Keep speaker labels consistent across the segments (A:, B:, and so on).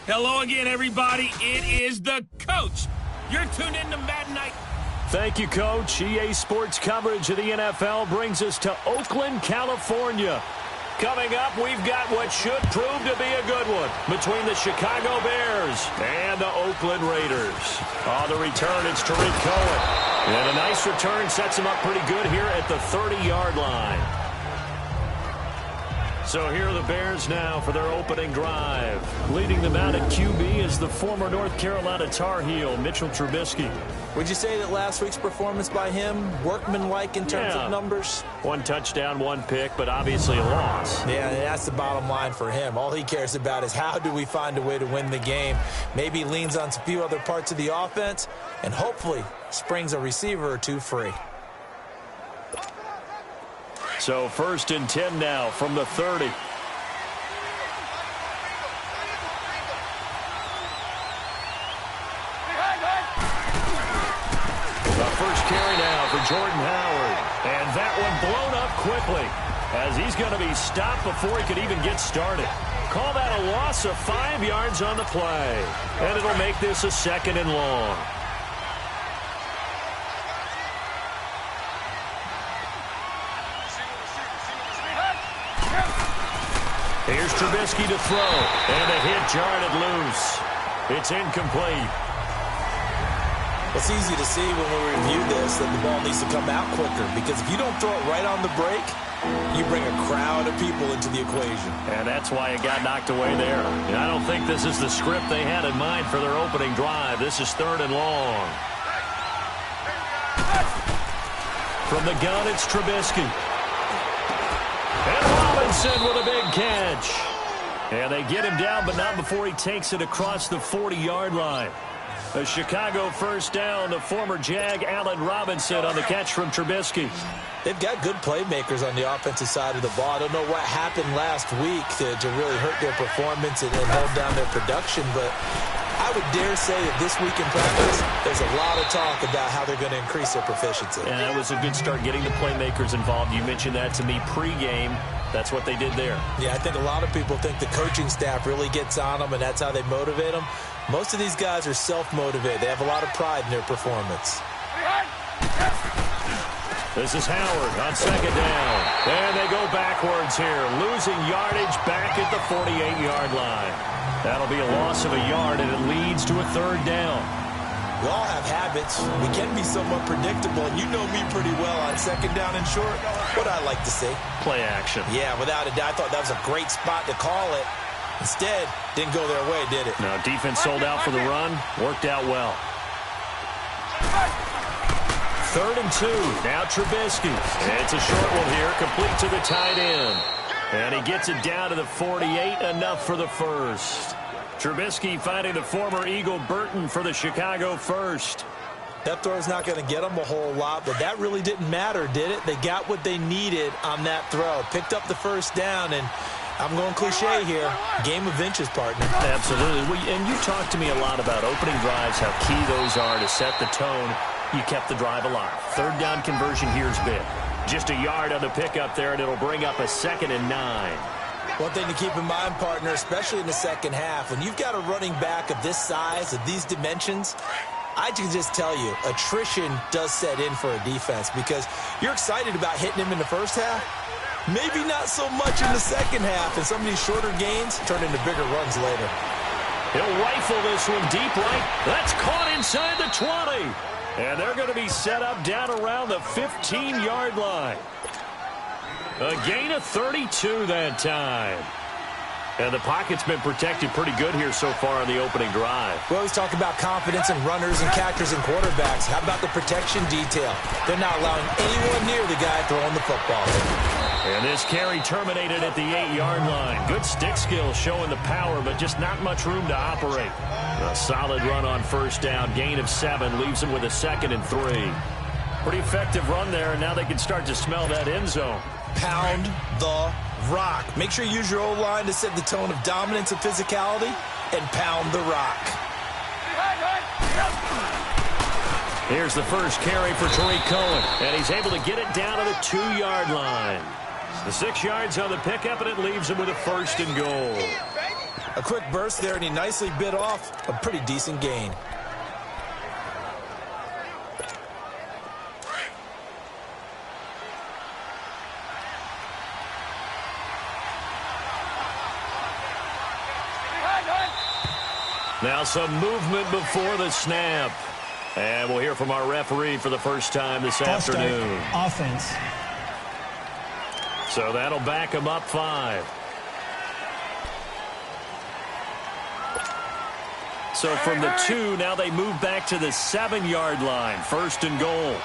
A: Hello again, everybody. It is the coach. You're tuned in to Madden Night.
B: Thank you, Coach. EA Sports coverage of the NFL brings us to Oakland, California. Coming up, we've got what should prove to be a good one between the Chicago Bears and the Oakland Raiders. On the return, it's Tariq Cohen. And a nice return sets him up pretty good here at the 30-yard line. So here are the Bears now for their opening drive. Leading them out at QB is the former North Carolina Tar Heel, Mitchell Trubisky.
C: Would you say that last week's performance by him, workmanlike in terms of numbers?
B: 1 touchdown, 1 pick, but obviously a loss.
C: Yeah, that's the bottom line for him. All he cares about is how do we find a way to win the game. Maybe leans on a few other parts of the offense, and hopefully springs a receiver or two free.
B: So 1st and 10 now from the 30. The first carry now for Jordan Howard. And that one blown up quickly as he's going to be stopped before he could even get started. Call that a loss of 5 yards on the play. And it'll make this a 2nd and long. Here's Trubisky to throw, and a hit jarred it loose. It's incomplete.
C: It's easy to see when we review this that the ball needs to come out quicker, because if you don't throw it right on the break, you bring a crowd of people into the equation.
B: And that's why it got knocked away there. And I don't think this is the script they had in mind for their opening drive. This is 3rd and long. From the gun, it's Trubisky. And Robinson with a big catch. And they get him down, but not before he takes it across the 40-yard line. A Chicago first down, the former Jag Allen Robinson on the catch from Trubisky.
C: They've got good playmakers on the offensive side of the ball. I don't know what happened last week to really hurt their performance and hold down their production, but I would dare say that this week in practice, there's a lot of talk about how they're going to increase their proficiency.
B: And that was a good start getting the playmakers involved. You mentioned that to me pregame. That's what they did there.
C: Yeah, I think a lot of people think the coaching staff really gets on them, and that's how they motivate them. Most of these guys are self-motivated. They have a lot of pride in their performance.
B: This is Howard on 2nd down. And they go backwards here, losing yardage back at the 48-yard line. That'll be a loss of a yard, and it leads to a 3rd down.
C: We all have habits. We can be somewhat predictable, and you know me pretty well on 2nd down and short. What I like to see.
B: Play action.
C: Yeah, without a doubt. I thought that was a great spot to call it. Instead, didn't go their way, did it?
B: No, defense sold out for the run. Worked out well. 3rd and 2. Now Trubisky. It's a short one here, complete to the tight end. And he gets it down to the 48, enough for the first. Trubisky finding the former Eagle Burton for the Chicago first.
C: That throw's not going to get them a whole lot, but that really didn't matter, did it? They got what they needed on that throw. Picked up the first down, and I'm going cliche here. Game of inches, partner.
B: Absolutely. And you talked to me a lot about opening drives, how key those are to set the tone. You kept the drive alive. 3rd down conversion here is big. Just a yard on the pickup there, and it'll bring up a 2nd and 9.
C: One thing to keep in mind, partner, especially in the second half, when you've got a running back of this size, of these dimensions, I can just tell you, attrition does set in for a defense because you're excited about hitting him in the first half. Maybe not so much in the second half, and some of these shorter gains turn into bigger runs later.
B: He'll rifle this one deep right. That's caught inside the 20. And they're going to be set up down around the 15-yard line. A gain of 32 that time. And the pocket's been protected pretty good here so far on the opening drive.
C: We always talk about confidence in runners and catchers and quarterbacks. How about the protection detail? They're not allowing anyone near the guy throwing the football.
B: And this carry terminated at the 8-yard line. Good stick skill showing the power, but just not much room to operate. A solid run on first down. Gain of 7 leaves him with a 2nd and 3. Pretty effective run there, and now they can start to smell that end zone.
C: Pound the rock. Make sure you use your O-line to set the tone of dominance and physicality, and pound the rock.
B: Here's the first carry for Tariq Cohen, and he's able to get it down to the 2-yard line. The 6 yards on the pickup, and it leaves him with a 1st and goal.
C: A quick burst there, and he nicely bit off a pretty decent gain.
B: Now some movement before the snap. And we'll hear from our referee for the first time this afternoon.
D: Offense.
B: So that'll back them up 5. So from the 2, now they move back to the 7-yard line. 1st and goal.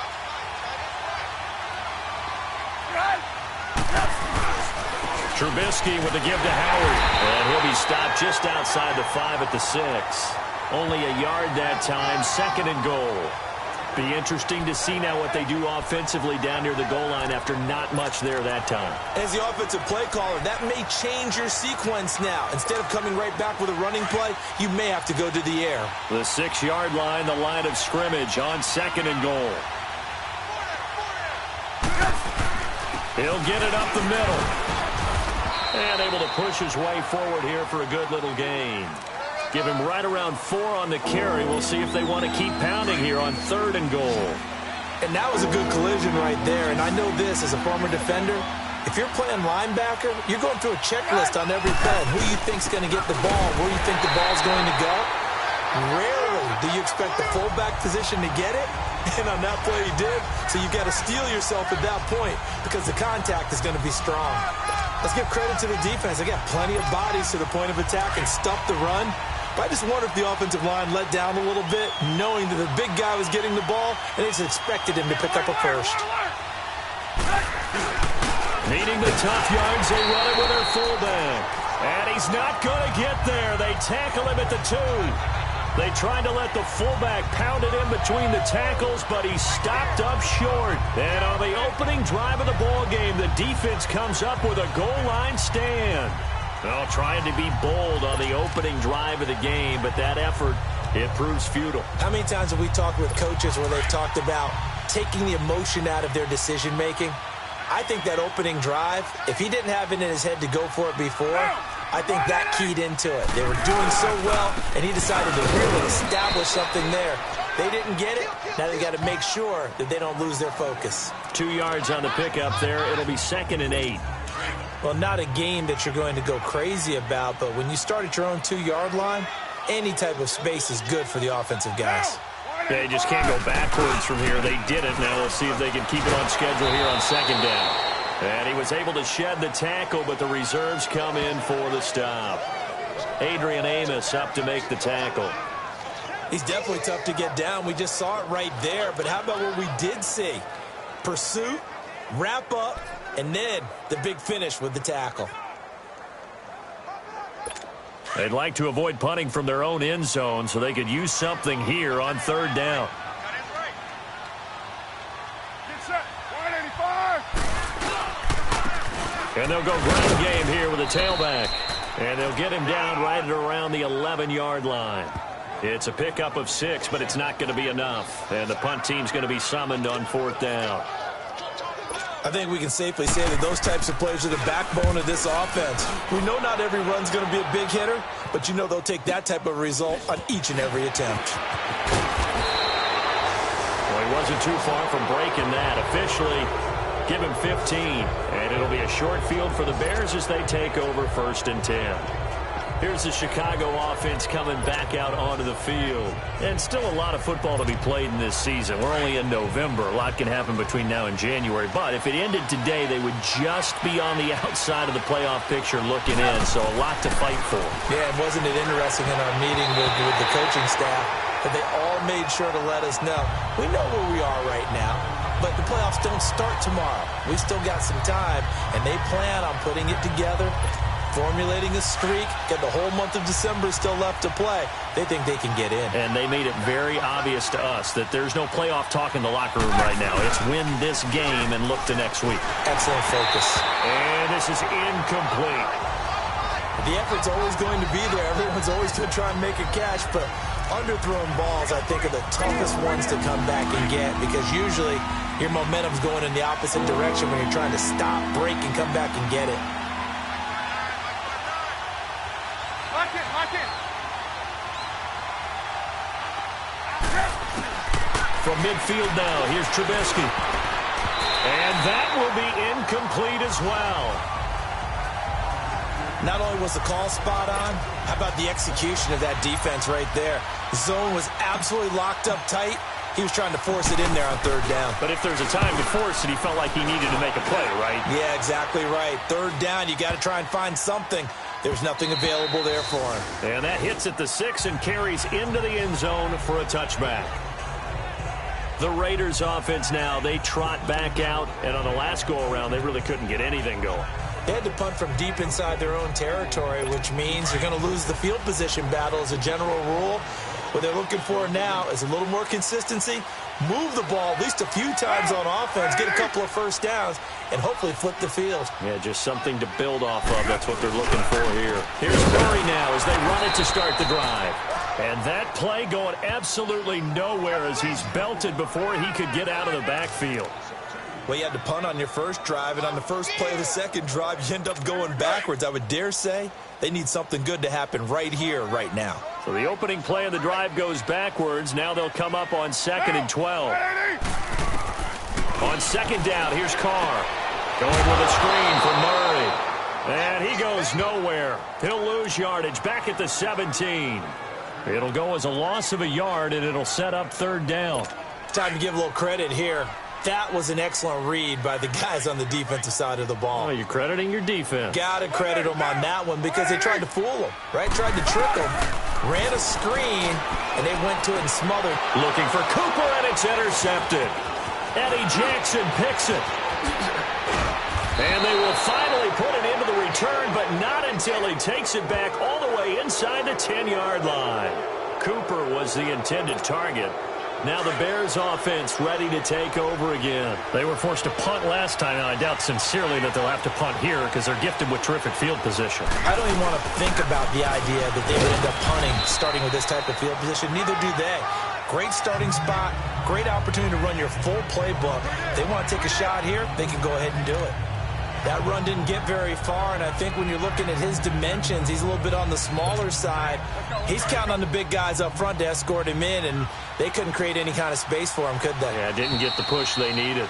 B: Trubisky with the give to Howard. And he'll be stopped just outside the 5 at the 6. Only a yard that time. 2nd and goal. Be interesting to see now what they do offensively down near the goal line after not much there that time.
C: As the offensive play caller, that may change your sequence now. Instead of coming right back with a running play, you may have to go to the air.
B: The 6-yard line, the line of scrimmage on 2nd and goal. He'll get it up the middle. And able to push his way forward here for a good little gain. Give him right around 4 on the carry. We'll see if they want to keep pounding here on 3rd and goal.
C: And that was a good collision right there. And I know this as a former defender. If you're playing linebacker, you're going through a checklist on every play. Who you think's going to get the ball, where you think the ball's going to go. Rarely do you expect the fullback position to get it. And on that play he did. So you've got to steel yourself at that point because the contact is going to be strong. Let's give credit to the defense. They got plenty of bodies to the point of attack and stuff the run. But I just wonder if the offensive line let down a little bit, knowing that the big guy was getting the ball, and they just expected him to pick up a first.
B: Needing the tough yards, they run it with their fullback. And he's not going to get there. They tackle him at the 2. They tried to let the fullback pound it in between the tackles, but he stopped up short. And on the opening drive of the ball game, the defense comes up with a goal line stand. Well, trying to be bold on the opening drive of the game, but that effort, it proves futile.
C: How many times have we talked with coaches where they've talked about taking the emotion out of their decision-making? I think that opening drive, if he didn't have it in his head to go for it before, I think that keyed into it. They were doing so well, and he decided to really establish something there. They didn't get it. Now they got to make sure that they don't lose their focus.
B: 2 yards on the pickup there. It'll be 2nd and 8.
C: Well, not a game that you're going to go crazy about, but when you start at your own 2-yard line, any type of space is good for the offensive guys.
B: They just can't go backwards from here. They did it. Now we'll see if they can keep it on schedule here on 2nd down. And he was able to shed the tackle, but the reserves come in for the stop. Adrian Amos up to make the tackle.
C: He's definitely tough to get down. We just saw it right there, but how about what we did see? Pursuit, wrap up, and then the big finish with the tackle.
B: They'd like to avoid punting from their own end zone so they could use something here on 3rd down. And they'll go ground game here with a tailback. And they'll get him down right at around the 11-yard line. It's a pickup of 6, but it's not going to be enough. And the punt team's going to be summoned on 4th down.
C: I think we can safely say that those types of plays are the backbone of this offense. We know not every run's going to be a big hitter, but you know they'll take that type of result on each and every attempt.
B: Well, he wasn't too far from breaking that. Officially, give him 15. And it'll be a short field for the Bears as they take over 1st and 10. Here's the Chicago offense coming back out onto the field. And still a lot of football to be played in this season. We're only in November. A lot can happen between now and January. But if it ended today, they would just be on the outside of the playoff picture looking in. So a lot to fight for.
C: Yeah, and wasn't it interesting in our meeting with the coaching staff that they all made sure to let us know. We know where we are right now, but the playoffs don't start tomorrow. We still got some time, and they plan on putting it together, formulating a streak, get the whole month of December still left to play. They think they can get in.
B: And they made it very obvious to us that there's no playoff talk in the locker room right now. It's win this game and look to next week.
C: Excellent focus.
B: And this is incomplete.
C: The effort's always going to be there. Everyone's always going to try and make a catch, but underthrown balls, I think, are the toughest ones to come back and get because usually your momentum's going in the opposite direction when you're trying to stop, break, and come back and get it.
B: From midfield now, here's Trubisky. And that will be incomplete as well.
C: Not only was the call spot on, how about the execution of that defense right there? The zone was absolutely locked up tight. He was trying to force it in there on third down.
B: But if there's a time to force it, he felt like he needed to make a play, right?
C: Yeah, exactly right. Third down, you got to try and find something. There's nothing available there for him.
B: And that hits at the 6 and carries into the end zone for a touchback. The Raiders offense now, they trot back out, and on the last go-around, they really couldn't get anything going.
C: They had to punt from deep inside their own territory, which means you're going to lose the field position battle as a general rule. What they're looking for now is a little more consistency, move the ball at least a few times on offense, get a couple of first downs, and hopefully flip the field.
B: Yeah, just something to build off of. That's what they're looking for here. Here's Murray now as they run it to start the drive. And that play going absolutely nowhere as he's belted before he could get out of the backfield.
C: Well, you had to punt on your first drive, and on the first play of the second drive, you end up going backwards. I would dare say they need something good to happen right here, right now.
B: So the opening play of the drive goes backwards. Now they'll come up on 2nd and 12. On second down, here's Carr. Going with a screen for Murray. And he goes nowhere. He'll lose yardage back at the 17. It'll go as a loss of a yard, and it'll set up third down.
C: Time to give a little credit here. That was an excellent read by the guys on the defensive side of the ball.
B: Oh, you're crediting your defense.
C: Got to credit them on that one because they tried to fool them, right? Tried to trick them. Ran a screen, and they went to it and smothered.
B: Looking for Cooper, and it's intercepted. Eddie Jackson picks it. And they will finally put it into the return, but not until he takes it back all the way inside the 10-yard line. Cooper was the intended target. Now the Bears offense ready to take over again. They were forced to punt last time, and I doubt sincerely that they'll have to punt here because they're gifted with terrific field position.
C: I don't even want to think about the idea that they would end up punting starting with this type of field position. Neither do they. Great starting spot, great opportunity to run your full playbook. If they want to take a shot here, they can go ahead and do it. That run didn't get very far, and I think when you're looking at his dimensions, he's a little bit on the smaller side. He's counting on the big guys up front to escort him in, and they couldn't create any kind of space for him, could they?
B: Yeah, didn't get the push they needed.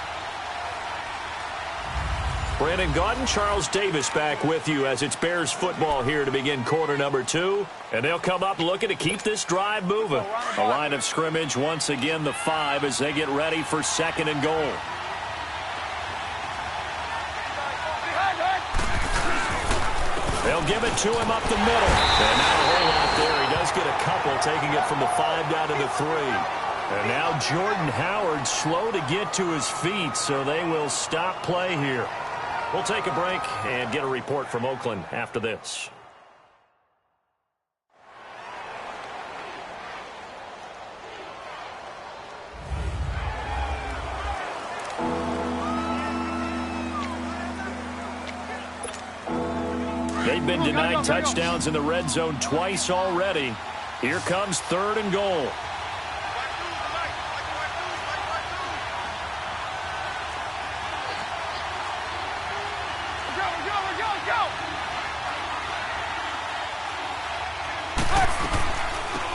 B: Brandon Gaudin, Charles Davis back with you as it's Bears football here to begin quarter number 2. And they'll come up looking to keep this drive moving. A line of scrimmage once again the 5 as they get ready for 2nd and goal. They'll give it to him up the middle. And not a whole lot there. He does get a couple, taking it from the 5 down to the 3. And now Jordan Howard slow to get to his feet, so they will stop play here. We'll take a break and get a report from Oakland after this. They've been denied touchdowns in the red zone twice already. Here comes 3rd and goal.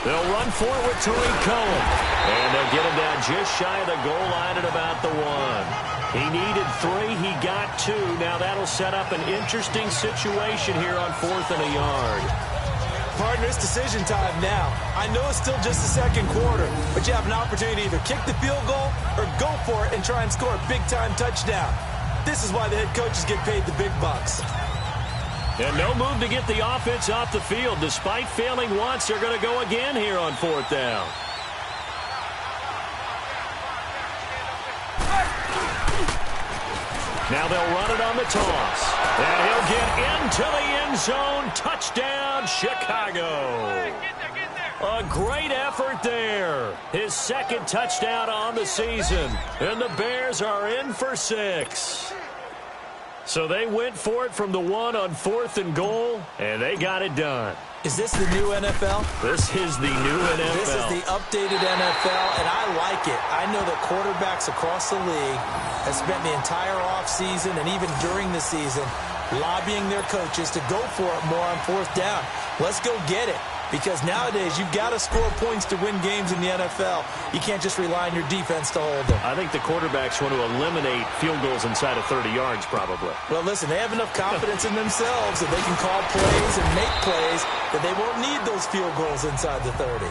B: They'll run for it with Tariq Cohen. And they'll get him down just shy of the goal line at about the 1. He needed 3. He got 2. Now that'll set up an interesting situation here on 4th and a yard.
C: Partner, it's decision time now. I know it's still just the second quarter, but you have an opportunity to either kick the field goal or go for it and try and score a big-time touchdown. This is why the head coaches get paid the big bucks.
B: And no move to get the offense off the field. Despite failing once, they're going to go again here on 4th down. Now they'll run it on the toss. And he'll get into the end zone. Touchdown, Chicago. A great effort there. His 2nd touchdown on the season. And the Bears are in for 6. So they went for it from the 1 on 4th and goal, and they got it done.
C: Is this the new NFL?
B: This is the new NFL.
C: This is the updated NFL, and I like it. I know that quarterbacks across the league have spent the entire offseason and even during the season lobbying their coaches to go for it more on 4th down. Let's go get it. because nowadays you've got to score points to win games in the NFL. You can't just rely on your defense to hold them.
B: I think the quarterbacks want to eliminate field goals inside of 30 yards probably.
C: Well, listen, they have enough confidence in themselves that they can call plays and make plays that they won't need those field goals inside the 30.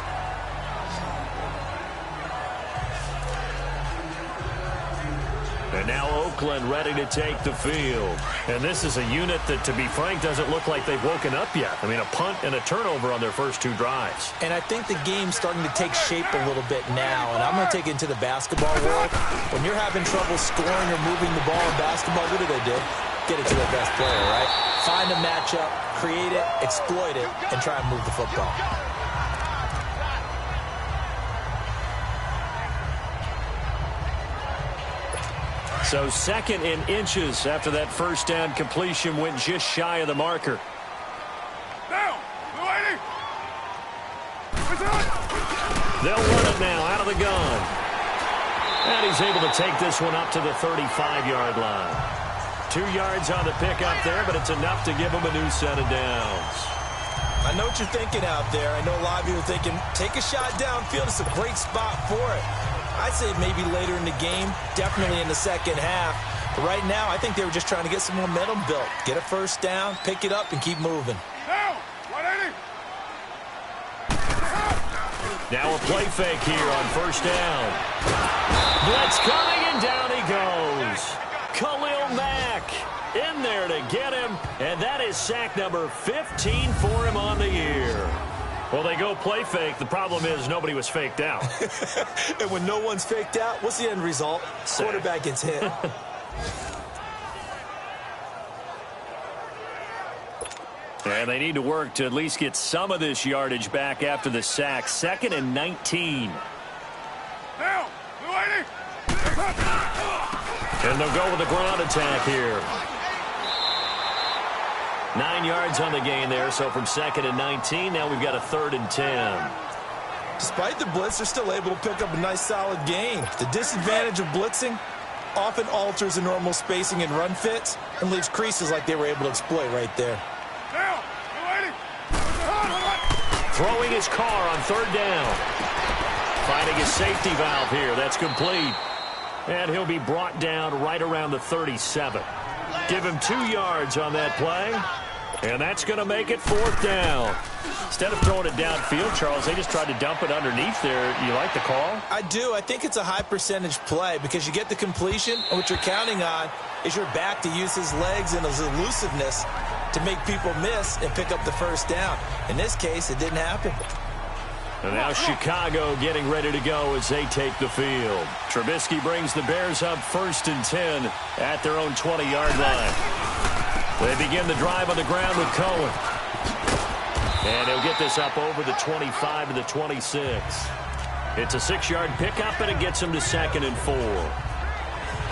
B: And now Oakland ready to take the field. And this is a unit that, to be frank, doesn't look like they've woken up yet. I mean, a punt and a turnover on their first 2 drives.
C: And I think the game's starting to take shape a little bit now. And I'm going to take it into the basketball world. When you're having trouble scoring or moving the ball in basketball, what do? Get it to their best player, right? Find a matchup, create it, exploit it, and try and move the football.
B: So 2nd and inches after that first down completion went just shy of the marker. They'll run it now out of the gun. And he's able to take this one up to the 35-yard line. 2 yards on the pickup there, but it's enough to give him a new set of downs.
C: I know what you're thinking out there. I know a lot of you are thinking, take a shot downfield. It's a great spot for it. I'd say maybe later in the game, definitely in the second half. But right now, I think they were just trying to get some momentum built. Get a first down, pick it up, and keep moving.
B: Now a play fake here on first down. Blitz coming, and down he goes. Khalil Mack in there to get him, and that is sack number 15 for him on the year. Well, they go play fake. The problem is nobody was faked out.
C: And when no one's faked out, what's the end result? Sack. Quarterback gets hit.
B: And they need to work to at least get some of this yardage back after the sack. 2nd and 19. And they'll go with the ground attack here. 9 yards on the gain there, so from 2nd and 19, now we've got a 3rd and 10.
C: Despite the blitz, they're still able to pick up a nice solid gain. The disadvantage of blitzing often alters the normal spacing and run fits and leaves creases like they were able to exploit right there.
B: Throwing his car on 3rd down. Finding his safety valve here. That's complete. And he'll be brought down right around the 37. Give him 2 yards on that play. And that's going to make it 4th down. Instead of throwing it downfield, Charles, they just tried to dump it underneath there. You like the call?
C: I do. I think it's a high percentage play because you get the completion, and what you're counting on is your back to use his legs and his elusiveness to make people miss and pick up the first down. In this case, it didn't happen.
B: And now Chicago getting ready to go as they take the field. Trubisky brings the Bears up 1st and 10 at their own 20-yard line. They begin the drive on the ground with Cohen. And he'll get this up over the 25 to the 26. It's a 6-yard pickup, and it gets him to 2nd and 4.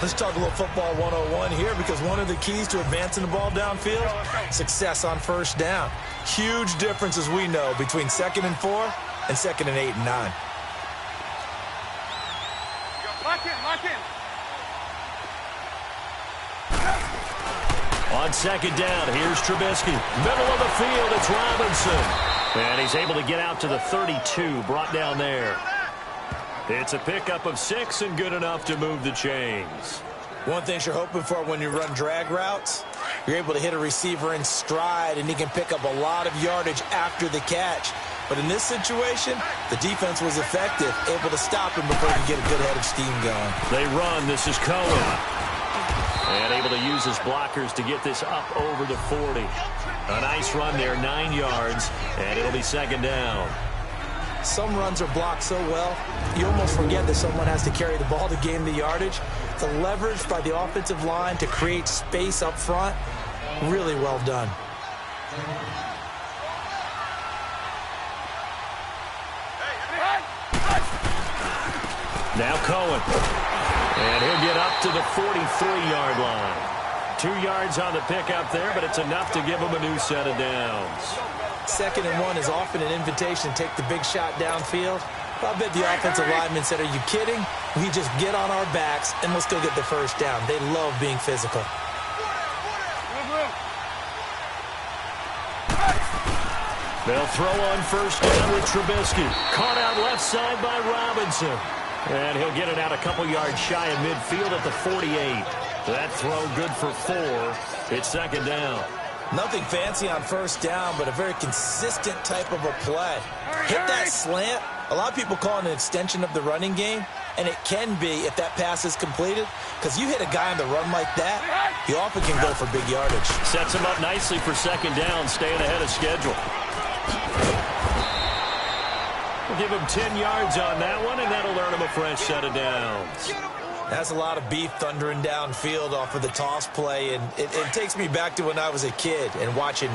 C: Let's talk a little football 101 here, because one of the keys to advancing the ball downfield, success on first down. Huge difference, as we know, between 2nd and 4 and 2nd and 8 and 9.
D: Lock in.
B: On 2nd down, here's Trubisky. Middle of the field, it's Robinson. And he's able to get out to the 32, brought down there. It's a pickup of 6 and good enough to move the chains.
C: One thing you're hoping for when you run drag routes, you're able to hit a receiver in stride, and he can pick up a lot of yardage after the catch. But in this situation, the defense was effective, able to stop him before he could get a good head of steam going.
B: They run. This is Cohen. And able to use his blockers to get this up over the 40. A nice run there, 9 yards, and it'll be 2nd down.
C: Some runs are blocked so well, you almost forget that someone has to carry the ball to gain the yardage. The leverage by the offensive line to create space up front, really well done.
B: Now Cohen. And he'll get up to the 43-yard line. 2 yards on the pickup there, but it's enough to give him a new set of downs.
C: 2nd and 1 is often an invitation to take the big shot downfield. I bet the offensive lineman said, are you kidding? We just get on our backs and let's go get the first down. They love being physical.
B: They'll throw on first down with Trubisky. Caught out left side by Robinson. And he'll get it out a couple yards shy of midfield at the 48. That throw good for 4. It's second down.
C: Nothing fancy on first down, but a very consistent type of a play. Hit that slant. A lot of people call it an extension of the running game, and it can be if that pass is completed, because you hit a guy on the run like that, he often can go for big yardage.
B: Sets him up nicely for second down, staying ahead of schedule. We'll give him 10 yards on that one, and that'll earn him a fresh set of downs.
C: That's a lot of beef thundering downfield off of the toss play, and it takes me back to when I was a kid and watching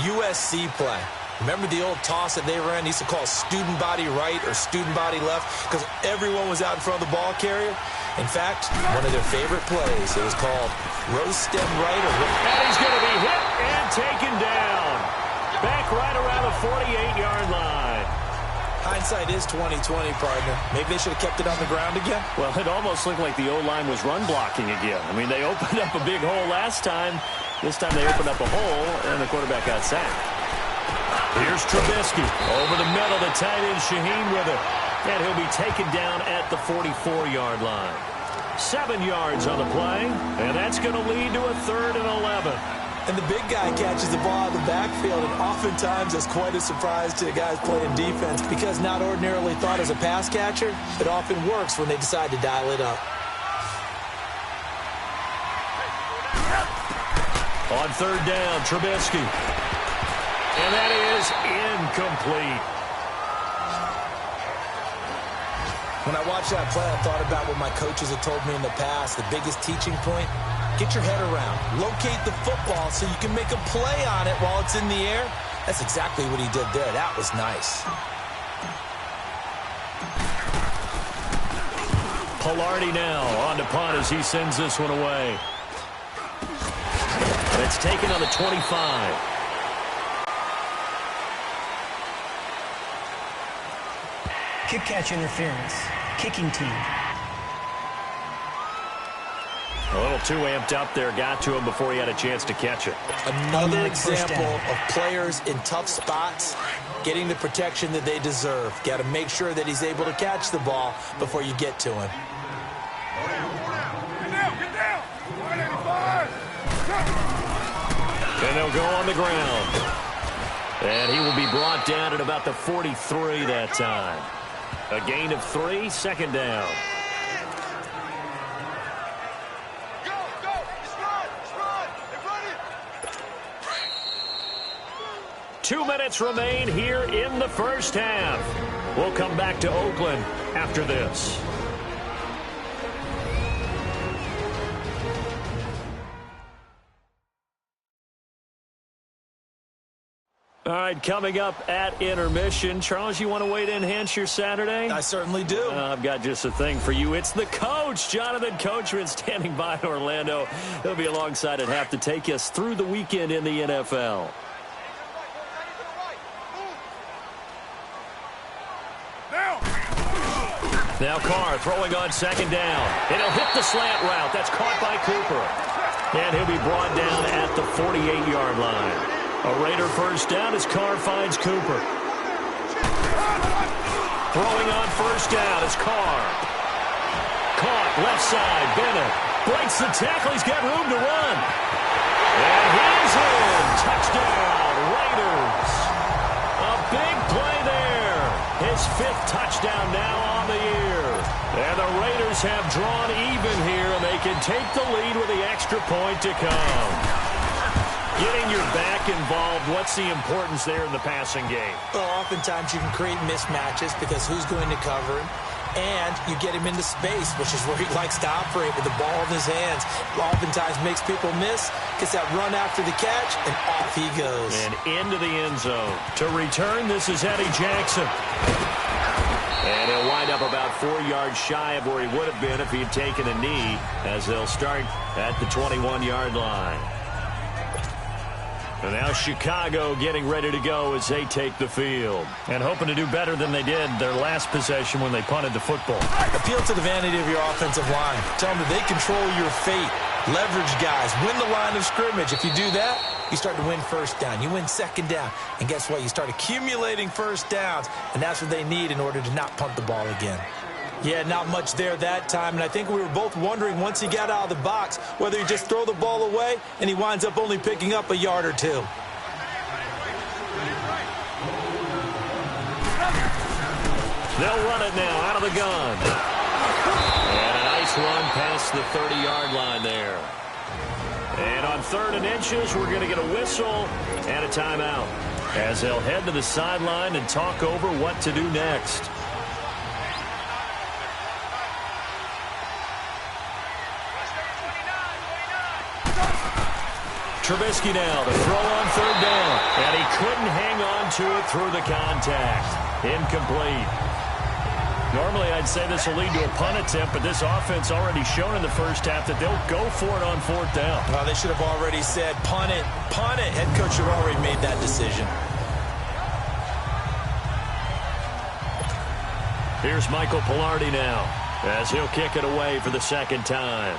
C: USC play. Remember the old toss that they ran? They used to call student body right or student body left because everyone was out in front of the ball carrier. In fact, one of their favorite plays, it was called roast stem right.
B: And he's going to be hit and taken down. Back right around the 48-yard line.
C: Hindsight is 20/20, partner. Maybe they should have kept it on the ground again.
B: Well, it almost looked like the O-line was run blocking again. I mean, they opened up a big hole last time. This time they opened up a hole, and the quarterback got sacked. Here's Trubisky. Over the middle, the tight end Shaheen with it. And he'll be taken down at the 44-yard line. 7 yards on the play, and that's going to lead to a 3rd and 11.
C: And the big guy catches the ball out of the backfield, and oftentimes it's quite a surprise to the guys playing defense because not ordinarily thought as a pass catcher, it often works when they decide to dial it up.
B: On 3rd down, Trubisky. And that is incomplete.
C: When I watched that play, I thought about what my coaches had told me in the past. The biggest teaching point, get your head around. Locate the football so you can make a play on it while it's in the air. That's exactly what he did there. That was nice.
B: Pilardi now on to punt as he sends this one away. It's taken on the 25.
E: Kick catch interference. Kicking team.
B: A little too amped up there. Got to him before he had a chance to catch it.
C: Another example of players in tough spots getting the protection that they deserve. Got to make sure that he's able to catch the ball before you get to him.
D: Get down! 185!
B: And they'll go on the ground. And he will be brought down at about the 43 that time. A gain of 3, second down.
D: Go! It's run! They're running!
B: 2 minutes remain here in the first half. We'll come back to Oakland after this. All right, coming up at intermission. Charles, you want to wait to enhance your Saturday?
C: I certainly do.
B: I've got just a thing for you. It's the coach, Jonathan Coachman, standing by in Orlando. He'll be alongside at half to take us through the weekend in the NFL. Now Carr throwing on second down. And he'll hit the slant route. That's caught by Cooper. And he'll be brought down at the 48-yard line. A Raider first down as Carr finds Cooper. Throwing on first down is Carr. Caught left side. Bennett breaks the tackle. He's got room to run. And he's in. Touchdown, Raiders. A big play there. His 5th touchdown now on the year. And the Raiders have drawn even here, and they can take the lead with the extra point to come. Getting your back involved, what's the importance there in the passing game?
C: Well, oftentimes you can create mismatches because who's going to cover him? And you get him into space, which is where he likes to operate with the ball in his hands. Oftentimes makes people miss, gets that run after the catch, and off he goes.
B: And into the end zone. To return, this is Eddie Jackson. And he'll wind up about 4 yards shy of where he would have been if he had taken a knee, as they'll start at the 21-yard line. And now Chicago getting ready to go as they take the field. And hoping to do better than they did their last possession when they punted the football.
C: Appeal to the vanity of your offensive line. Tell them that they control your fate. Leverage guys. Win the line of scrimmage. If you do that, you start to win first down. You win second down. And guess what? You start accumulating first downs. And that's what they need in order to not punt the ball again. Yeah, not much there that time. And I think we were both wondering once he got out of the box whether he just throw the ball away and he winds up only picking up a yard or two.
B: They'll run it now out of the gun. And a nice run past the 30-yard line there. And on 3rd and inches, we're going to get a whistle and a timeout as they'll head to the sideline and talk over what to do next. Trubisky now to throw on 3rd down. And he couldn't hang on to it through the contact. Incomplete. Normally, I'd say this will lead to a punt attempt, but this offense already shown in the first half that they'll go for it on 4th down.
C: Well, they should have already said, punt it, punt it. Head coach should have already made that decision.
B: Here's Michael Pilardi now as he'll kick it away for the 2nd time.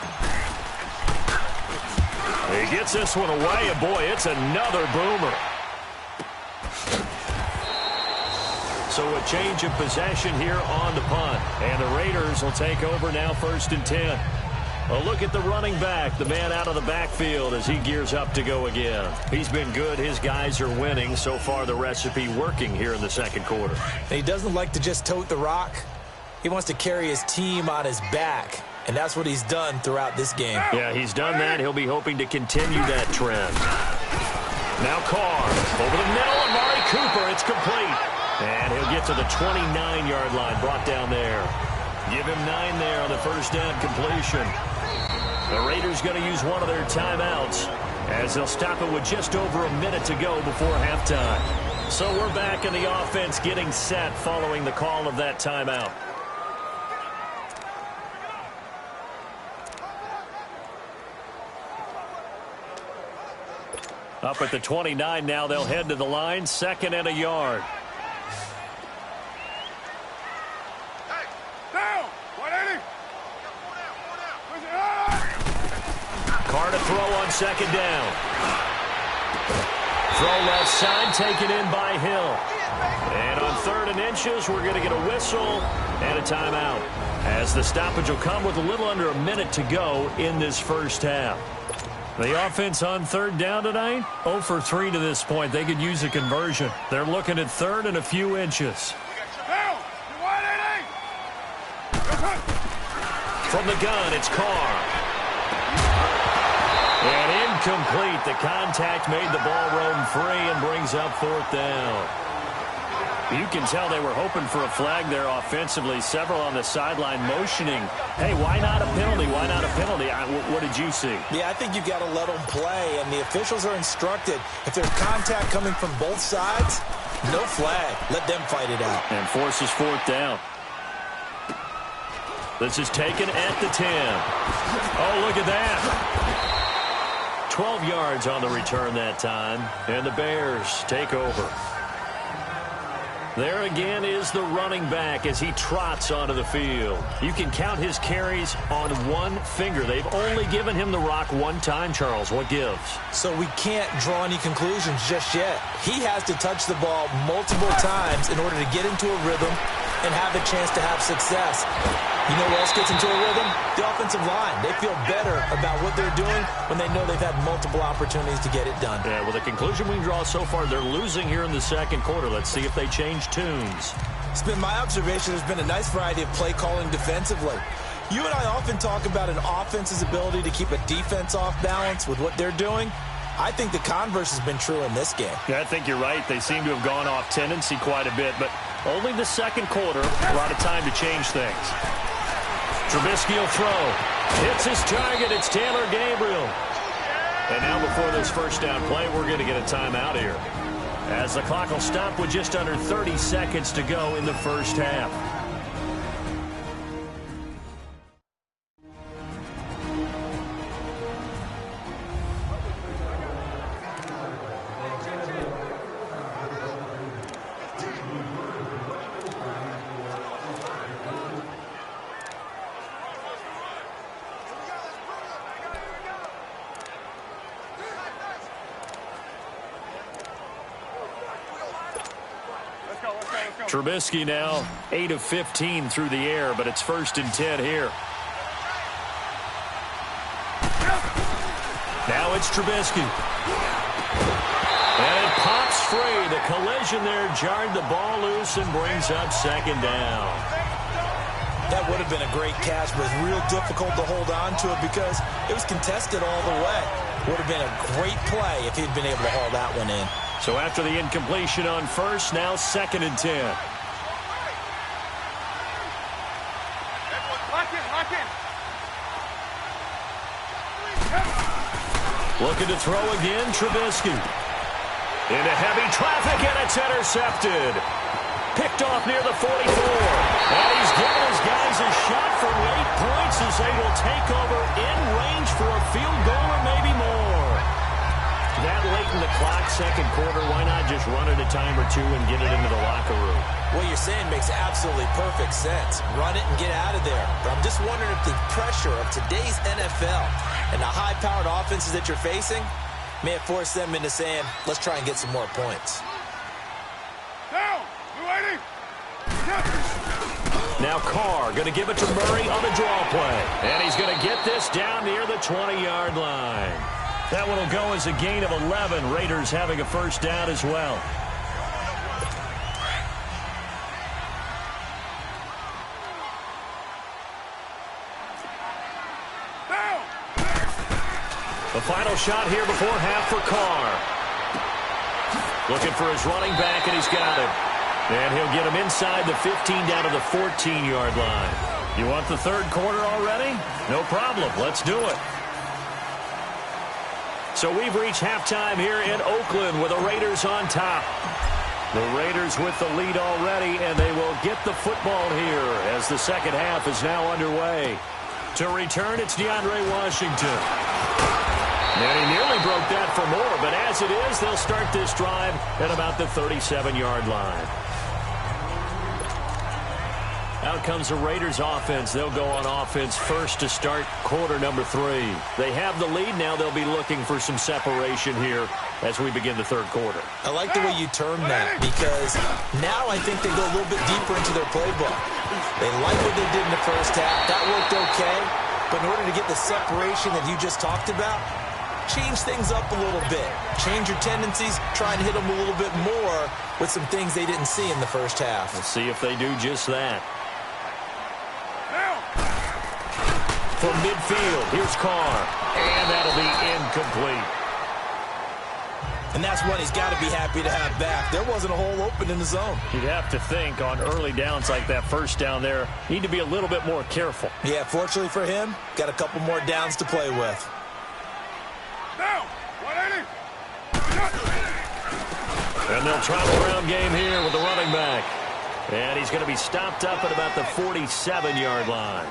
B: He gets this one away, and boy, it's another boomer. So a change of possession here on the punt. And the Raiders will take over now 1st and 10. A look at the running back, the man out of the backfield as he gears up to go again. He's been good. His guys are winning. So far, the recipe working here in the 2nd quarter.
C: He doesn't like to just tote the rock. He wants to carry his team on his back. And that's what he's done throughout this game.
B: Yeah, he's done that. He'll be hoping to continue that trend. Now Carr over the middle, and Amari Cooper. It's complete. And he'll get to the 29-yard line, brought down there. Give him 9 there on the 1st down completion. The Raiders going to use one of their timeouts as they'll stop it with just over a minute to go before halftime. So we're back in the offense getting set following the call of that timeout. Up at the 29 now, they'll head to the line, 2nd and a yard. Carr to throw on 2nd down. Throw left side, taken in by Hill. And on 3rd and inches, we're going to get a whistle and a timeout, as the stoppage will come with a little under a minute to go in this first half. The offense on 3rd down tonight, 0 for 3 to this point. They could use a conversion. They're looking at 3rd and a few inches. From the gun, it's Carr. And incomplete. The contact made the ball roam free and brings up 4th down. You can tell they were hoping for a flag there offensively. Several on the sideline motioning, hey, why not a penalty? Why not a penalty? What did you see?
C: Yeah, I think you've got to let them play, and the officials are instructed. If there's contact coming from both sides, no flag. Let them fight it out.
B: And forces 4th down. This is taken at the 10. Oh, look at that. 12 yards on the return that time, and the Bears take over. There again is the running back as he trots onto the field. You can count his carries on one finger. They've only given him the rock one time, Charles. What gives?
C: So we can't draw any conclusions just yet. He has to touch the ball multiple times in order to get into a rhythm and have a chance to have success. You know what else gets into a rhythm? The offensive line. They feel better about what they're doing when they know they've had multiple opportunities to get it done.
B: Yeah, well, the conclusion we draw so far, they're losing here in the 2nd quarter. Let's see if they change tunes.
C: It's been my observation there's been a nice variety of play calling defensively. You and I often talk about an offense's ability to keep a defense off balance with what they're doing. I think the converse has been true in this game.
B: Yeah, I think you're right. They seem to have gone off tendency quite a bit, but only the 2nd quarter, a lot of time to change things. Trubisky will throw. Hits his target. It's Taylor Gabriel. And now before this first down play, we're going to get a timeout here, as the clock will stop with just under 30 seconds to go in the first half. Trubisky now 8 of 15 through the air, but it's 1st and 10 here. Now it's Trubisky. And it pops free. The collision there jarred the ball loose and brings up 2nd down.
C: That would have been a great catch, but it's real difficult to hold on to it because it was contested all the way. Would have been a great play if he'd been able to haul that one in.
B: So after the incompletion on 1st, now 2nd and 10. Looking to throw again, Trubisky. Into heavy traffic, and it's intercepted. Picked off near the 44. And he's giving his guys a shot for late points as they will take over in range for a field goal or maybe more. That late in the clock, 2nd quarter, why not just run it a time or two and get it into the locker room?
C: What you're saying makes absolutely perfect sense. Run it and get out of there. But I'm just wondering if the pressure of today's NFL and the high-powered offenses that you're facing may have forced them into saying, let's try and get some more points.
D: Down! You waiting?
B: Now Carr going to give it to Murray on the draw play. And he's going to get this down near the 20-yard line. That one will go as a gain of 11. Raiders having a 1st down as well. The final shot here before half for Carr. Looking for his running back, and he's got him. And he'll get him inside the 15 down to the 14-yard line. You want the 3rd quarter already? No problem. Let's do it. So we've reached halftime here in Oakland with the Raiders on top. The Raiders with the lead already, and they will get the football here as the 2nd half is now underway. To return, it's DeAndre Washington. And he nearly broke that for more, but as it is, they'll start this drive at about the 37-yard line. Out comes the Raiders offense. They'll go on offense first to start quarter number 3. They have the lead. Now they'll be looking for some separation here as we begin the 3rd quarter.
C: I like the way you term that because now I think they go a little bit deeper into their playbook. They like what they did in the 1st half. That worked okay. But in order to get the separation that you just talked about, change things up a little bit. Change your tendencies. Try and hit them a little bit more with some things they didn't see in the 1st half.
B: Let's see if they do just that. From midfield, here's Carr. And that'll be incomplete.
C: And that's one he's got to be happy to have back. There wasn't a hole open in the zone.
B: You'd have to think on early downs like that 1st down there, need to be a little bit more careful.
C: Yeah, fortunately for him, got a couple more downs to play with.
D: Down! 180!
B: And they'll try the ground game here with the running back. And he's going to be stopped up at about the 47-yard line.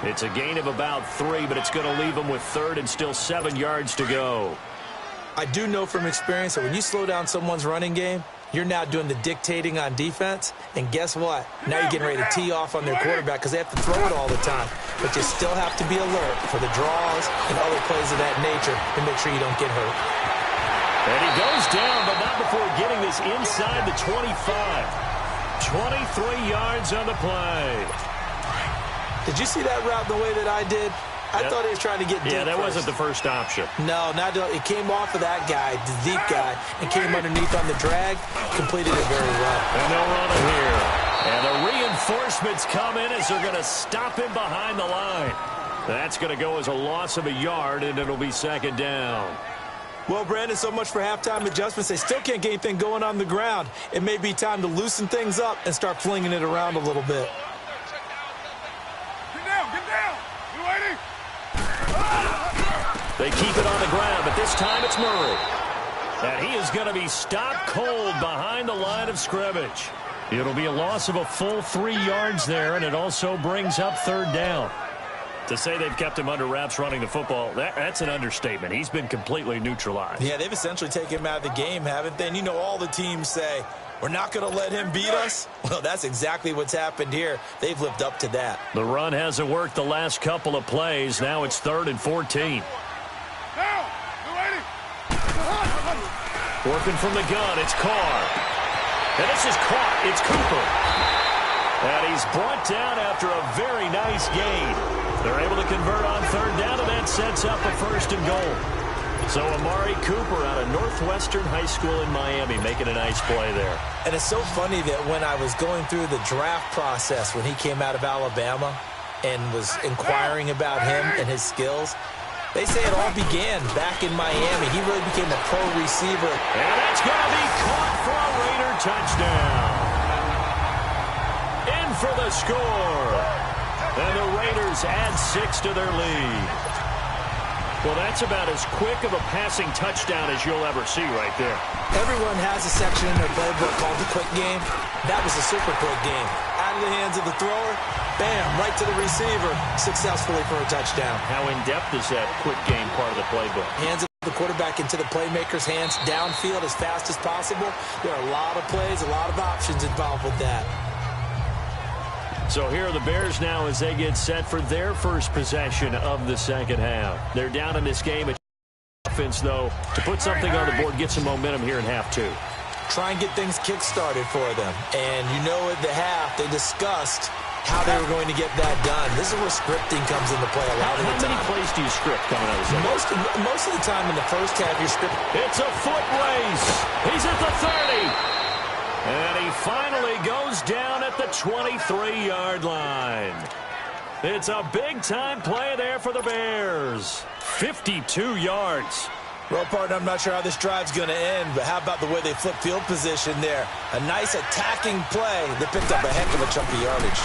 B: It's a gain of about 3, but it's going to leave him with 3rd and still 7 yards to go.
C: I do know from experience that when you slow down someone's running game, you're now doing the dictating on defense. And guess what? Now you're getting ready to tee off on their quarterback because they have to throw it all the time. But you still have to be alert for the draws and other plays of that nature to make sure you don't get hurt.
B: And he goes down, but not before getting this inside the 25. 23 yards on the play.
C: Did you see that route the way that I did? I thought he was trying to get deep.
B: Yeah, that
C: first.
B: wasn't the first option.
C: No, it came off of that guy, the deep guy, and came underneath on the drag, completed it very well.
B: And they'll run it here. And the reinforcements come in as they're going to stop him behind the line. That's going to go as a loss of a yard, and it'll be 2nd down.
C: Well, Brandon, so much for halftime adjustments. They still can't get anything going on the ground. It may be time to loosen things up and start flinging it around a little bit.
D: Get down! Get down! You waiting?
B: They keep it on the ground, but this time it's Murray. And he is going to be stopped cold behind the line of scrimmage. It'll be a loss of a full 3 yards there, and it also brings up 3rd down. To say they've kept him under wraps running the football, that's an understatement. He's been completely neutralized.
C: Yeah, they've essentially taken him out of the game, haven't they? And you know all the teams say, we're not going to let him beat us. Well, that's exactly what's happened here. They've lived up to that.
B: The run hasn't worked the last couple of plays. Now it's 3rd and 14.
D: Now! You waiting?
B: Working from the gun, it's Carr. And this is caught. It's Cooper. And he's brought down after a very nice gain. They're able to convert on third down, and that sets up a first and goal. So Amari Cooper out of Northwestern High School in Miami making a nice play there.
C: And it's so funny that when I was going through the draft process when he came out of Alabama and was inquiring about him and his skills, they say it all began back in Miami. He really became a pro receiver.
B: And that's going to be caught for a Raider touchdown. In for the score. And the Raiders add 6 to their lead. Well, that's about as quick of a passing touchdown as you'll ever see right there.
C: Everyone has a section in their playbook called the quick game. That was a super quick game. Out of the hands of the thrower, bam, right to the receiver, successfully for a touchdown.
B: How in-depth is that quick game part of the playbook?
C: Hands of the quarterback into the playmaker's hands, downfield as fast as possible. There are a lot of plays, a lot of options involved with that.
B: So here are the Bears now as they get set for their first possession of the second half. They're down in this game. It's offense, though, to put something on the board, get some momentum here in half two.
C: Try and get things kick-started for them. And you know at the half, they discussed how they were going to get that done. This is where scripting comes into play a lot of the time.
B: How many plays do you script coming out of the second?
C: Most of the time in the first half, you're scripting.
B: It's a foot race. He's at the 30. And he finally goes down at the 23-yard line. It's a big-time play there for the Bears. 52 yards.
C: Well, partner, I'm not sure how this drive's going to end, but how about the way they flip field position there? A nice attacking play that picked up a heck of a chunk of yardage.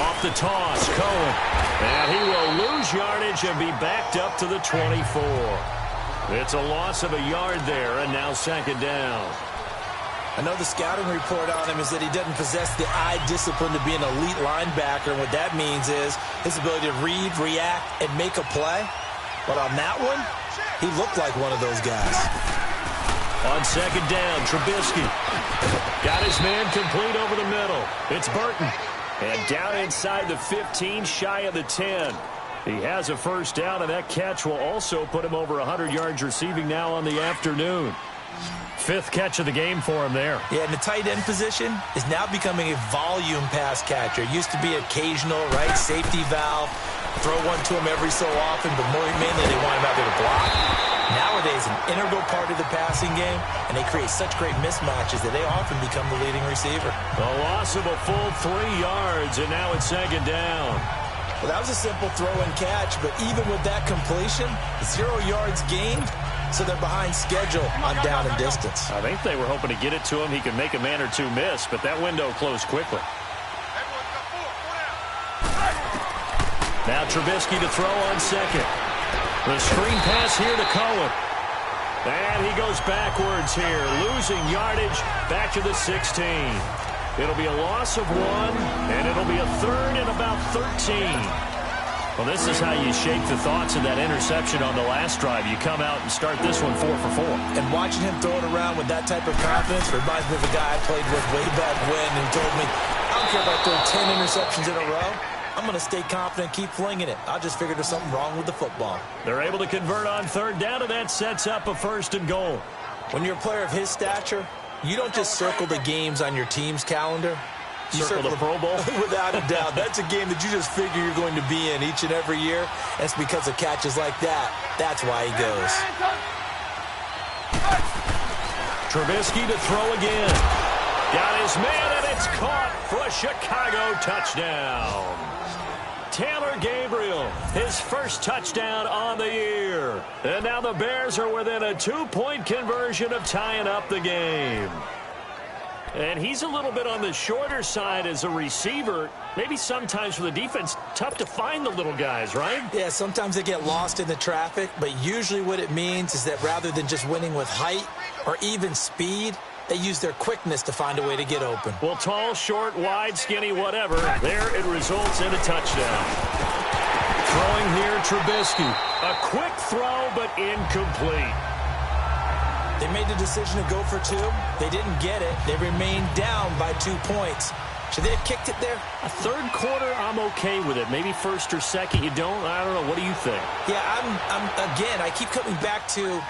B: Off the toss, Cohen. And he will lose yardage and be backed up to the 24. It's a loss of a yard there, and now second down.
C: I know the scouting report on him is that he doesn't possess the eye discipline to be an elite linebacker. And what that means is his ability to read, react, and make a play. But on that one, he looked like one of those guys.
B: On second down, Trubisky got his man complete over the middle. It's Burton. And down inside the 15, shy of the 10. He has a first down, and that catch will also put him over 100 yards receiving now on the afternoon. 5th catch of the game for him there.
C: Yeah, and the tight end position is now becoming a volume pass catcher. It used to be occasional, right? Safety valve. Throw one to him every so often, but more mainly they want him out there to block. Nowadays, an integral part of the passing game, and they create such great mismatches that they often become the leading receiver.
B: A loss of a full 3 yards, and now it's second down.
C: Well, that was a simple throw and catch, but even with that completion, 0 yards gained, so they're behind schedule on down and distance.
B: I think they were hoping to get it to him. He could make a man or two miss, but that window closed quickly. Now Trubisky to throw on second. The screen pass here to Cohen. And he goes backwards here, losing yardage back to the 16. It'll be a loss of 1, and it'll be a third and about 13. Well, this is how you shape the thoughts of that interception on the last drive. You come out and start this one 4 for 4.
C: And watching him throw it around with that type of confidence reminds me of a guy I played with way back when who told me, I don't care if I throw 10 interceptions in a row. I'm going to stay confident, keep flinging it. I just figured there's something wrong with the football.
B: They're able to convert on third down, and that sets up a first and goal.
C: When you're a player of his stature, you don't just circle the games on your team's calendar. You
B: circle the Pro Bowl?
C: Without a doubt. That's a game that you just figure you're going to be in each and every year. And it's because of catches like that. That's why he goes.
B: Trubisky to throw again. Got his man, and it's caught for a Chicago touchdown. Taylor Gabriel, his first touchdown on the year. And now the Bears are within a 2-point conversion of tying up the game. And he's a little bit on the shorter side as a receiver. Maybe sometimes for the defense, tough to find the little guys, right?
C: Yeah, sometimes they get lost in the traffic, but usually what it means is that rather than just winning with height or even speed, they use their quickness to find a way to get open.
B: Well, tall, short, wide, skinny, whatever, there it results in a touchdown. Throwing here, Trubisky. A quick throw, but incomplete.
C: They made the decision to go for 2. They didn't get it. They remained down by 2 points. Should they have kicked it there?
B: A third quarter, I'm okay with it. Maybe first or second, you don't? I don't know. What do you think?
C: Yeah, again, I keep coming back to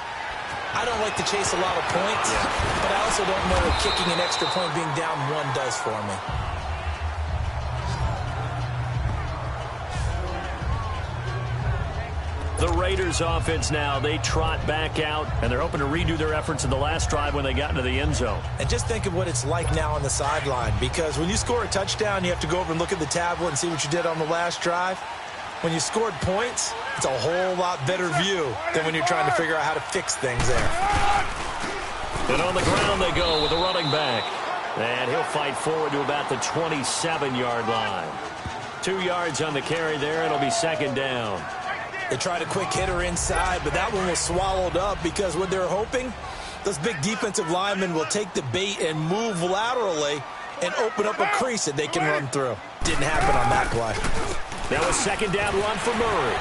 C: I don't like to chase a lot of points, but I also also don't know what kicking an extra point being down 1 does for me.
B: The Raiders offense now, they trot back out, and they're hoping to redo their efforts in the last drive when they got into the end zone.
C: And just think of what it's like now on the sideline, because when you score a touchdown, you have to go over and look at the tablet and see what you did on the last drive. When you scored points, it's a whole lot better view than when you're trying to figure out how to fix things there.
B: And on the ground they go with a running back. And he'll fight forward to about the 27-yard line. 2 yards on the carry there. It'll be second down.
C: They tried a quick hitter inside, but that one was swallowed up because what they're hoping, those big defensive linemen will take the bait and move laterally and open up a crease that they can run through. Didn't happen on that play.
B: That was second down run for Murray.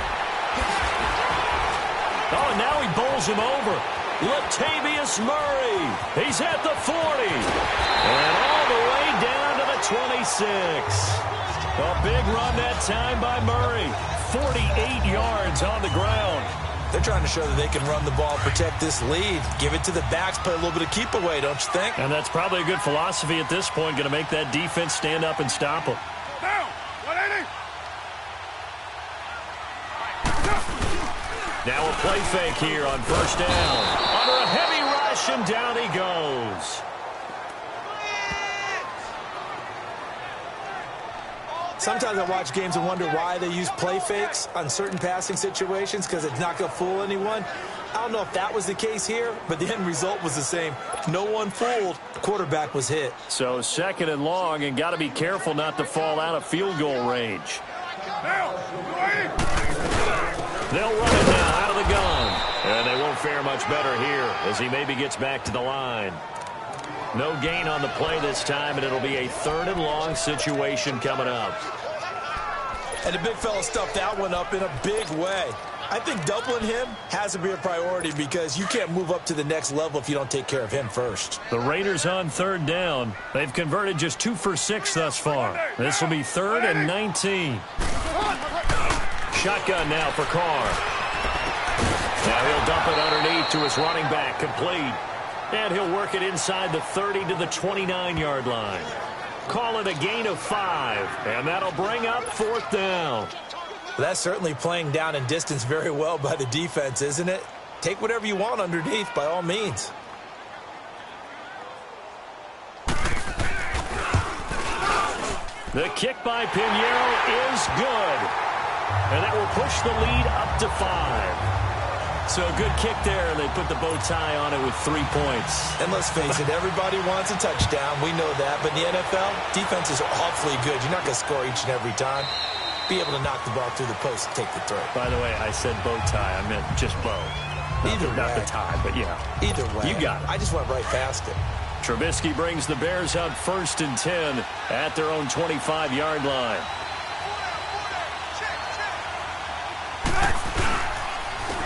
B: Oh, and now he bowls him over. Latavius Murray. He's at the 40. And all the way down to the 26. A big run that time by Murray. 48 yards on the ground.
C: They're trying to show that they can run the ball, protect this lead. Give it to the backs, play a little bit of keep away, don't you think?
B: And that's probably a good philosophy at this point, going to make that defense stand up and stop them.
D: Down! 180!
B: Now a play fake here on first down. Under a heavy rush, and down he goes.
C: Sometimes I watch games and wonder why they use play fakes on certain passing situations, because it's not going to fool anyone. I don't know if that was the case here, but the end result was the same. No one fooled. The quarterback was hit.
B: So second and long, and got to be careful not to fall out of field goal range.
D: Down! 280!
B: They'll run it now out of the gun. And they won't fare much better here as he maybe gets back to the line. No gain on the play this time, and it'll be a third and long situation coming up.
C: And the big fella stuffed that one up in a big way. I think doubling him has to be a priority because you can't move up to the next level if you don't take care of him first.
B: The Raiders on third down. They've converted just 2 for 6 thus far. This will be 3rd and 19. Shotgun now for Carr. Now he'll dump it underneath to his running back, complete. And he'll work it inside the 30 to the 29-yard line. Call it a gain of 5, and that'll bring up 4th down.
C: That's certainly playing down in distance very well by the defense, isn't it? Take whatever you want underneath, by all means.
B: The kick by Pinheiro is good. And that will push the lead up to 5. So a good kick there, and they put the bow tie on it with 3 points.
C: And let's face it, everybody wants a touchdown. We know that. But in the NFL, defense is awfully good. You're not going to score each and every time. Be able to knock the ball through the post and take the throw.
B: By the way, I said bow tie. I meant just bow. Not the tie, but yeah.
C: Either way.
B: You got it.
C: I just went right past it.
B: Trubisky brings the Bears up 1st and 10 at their own 25-yard line.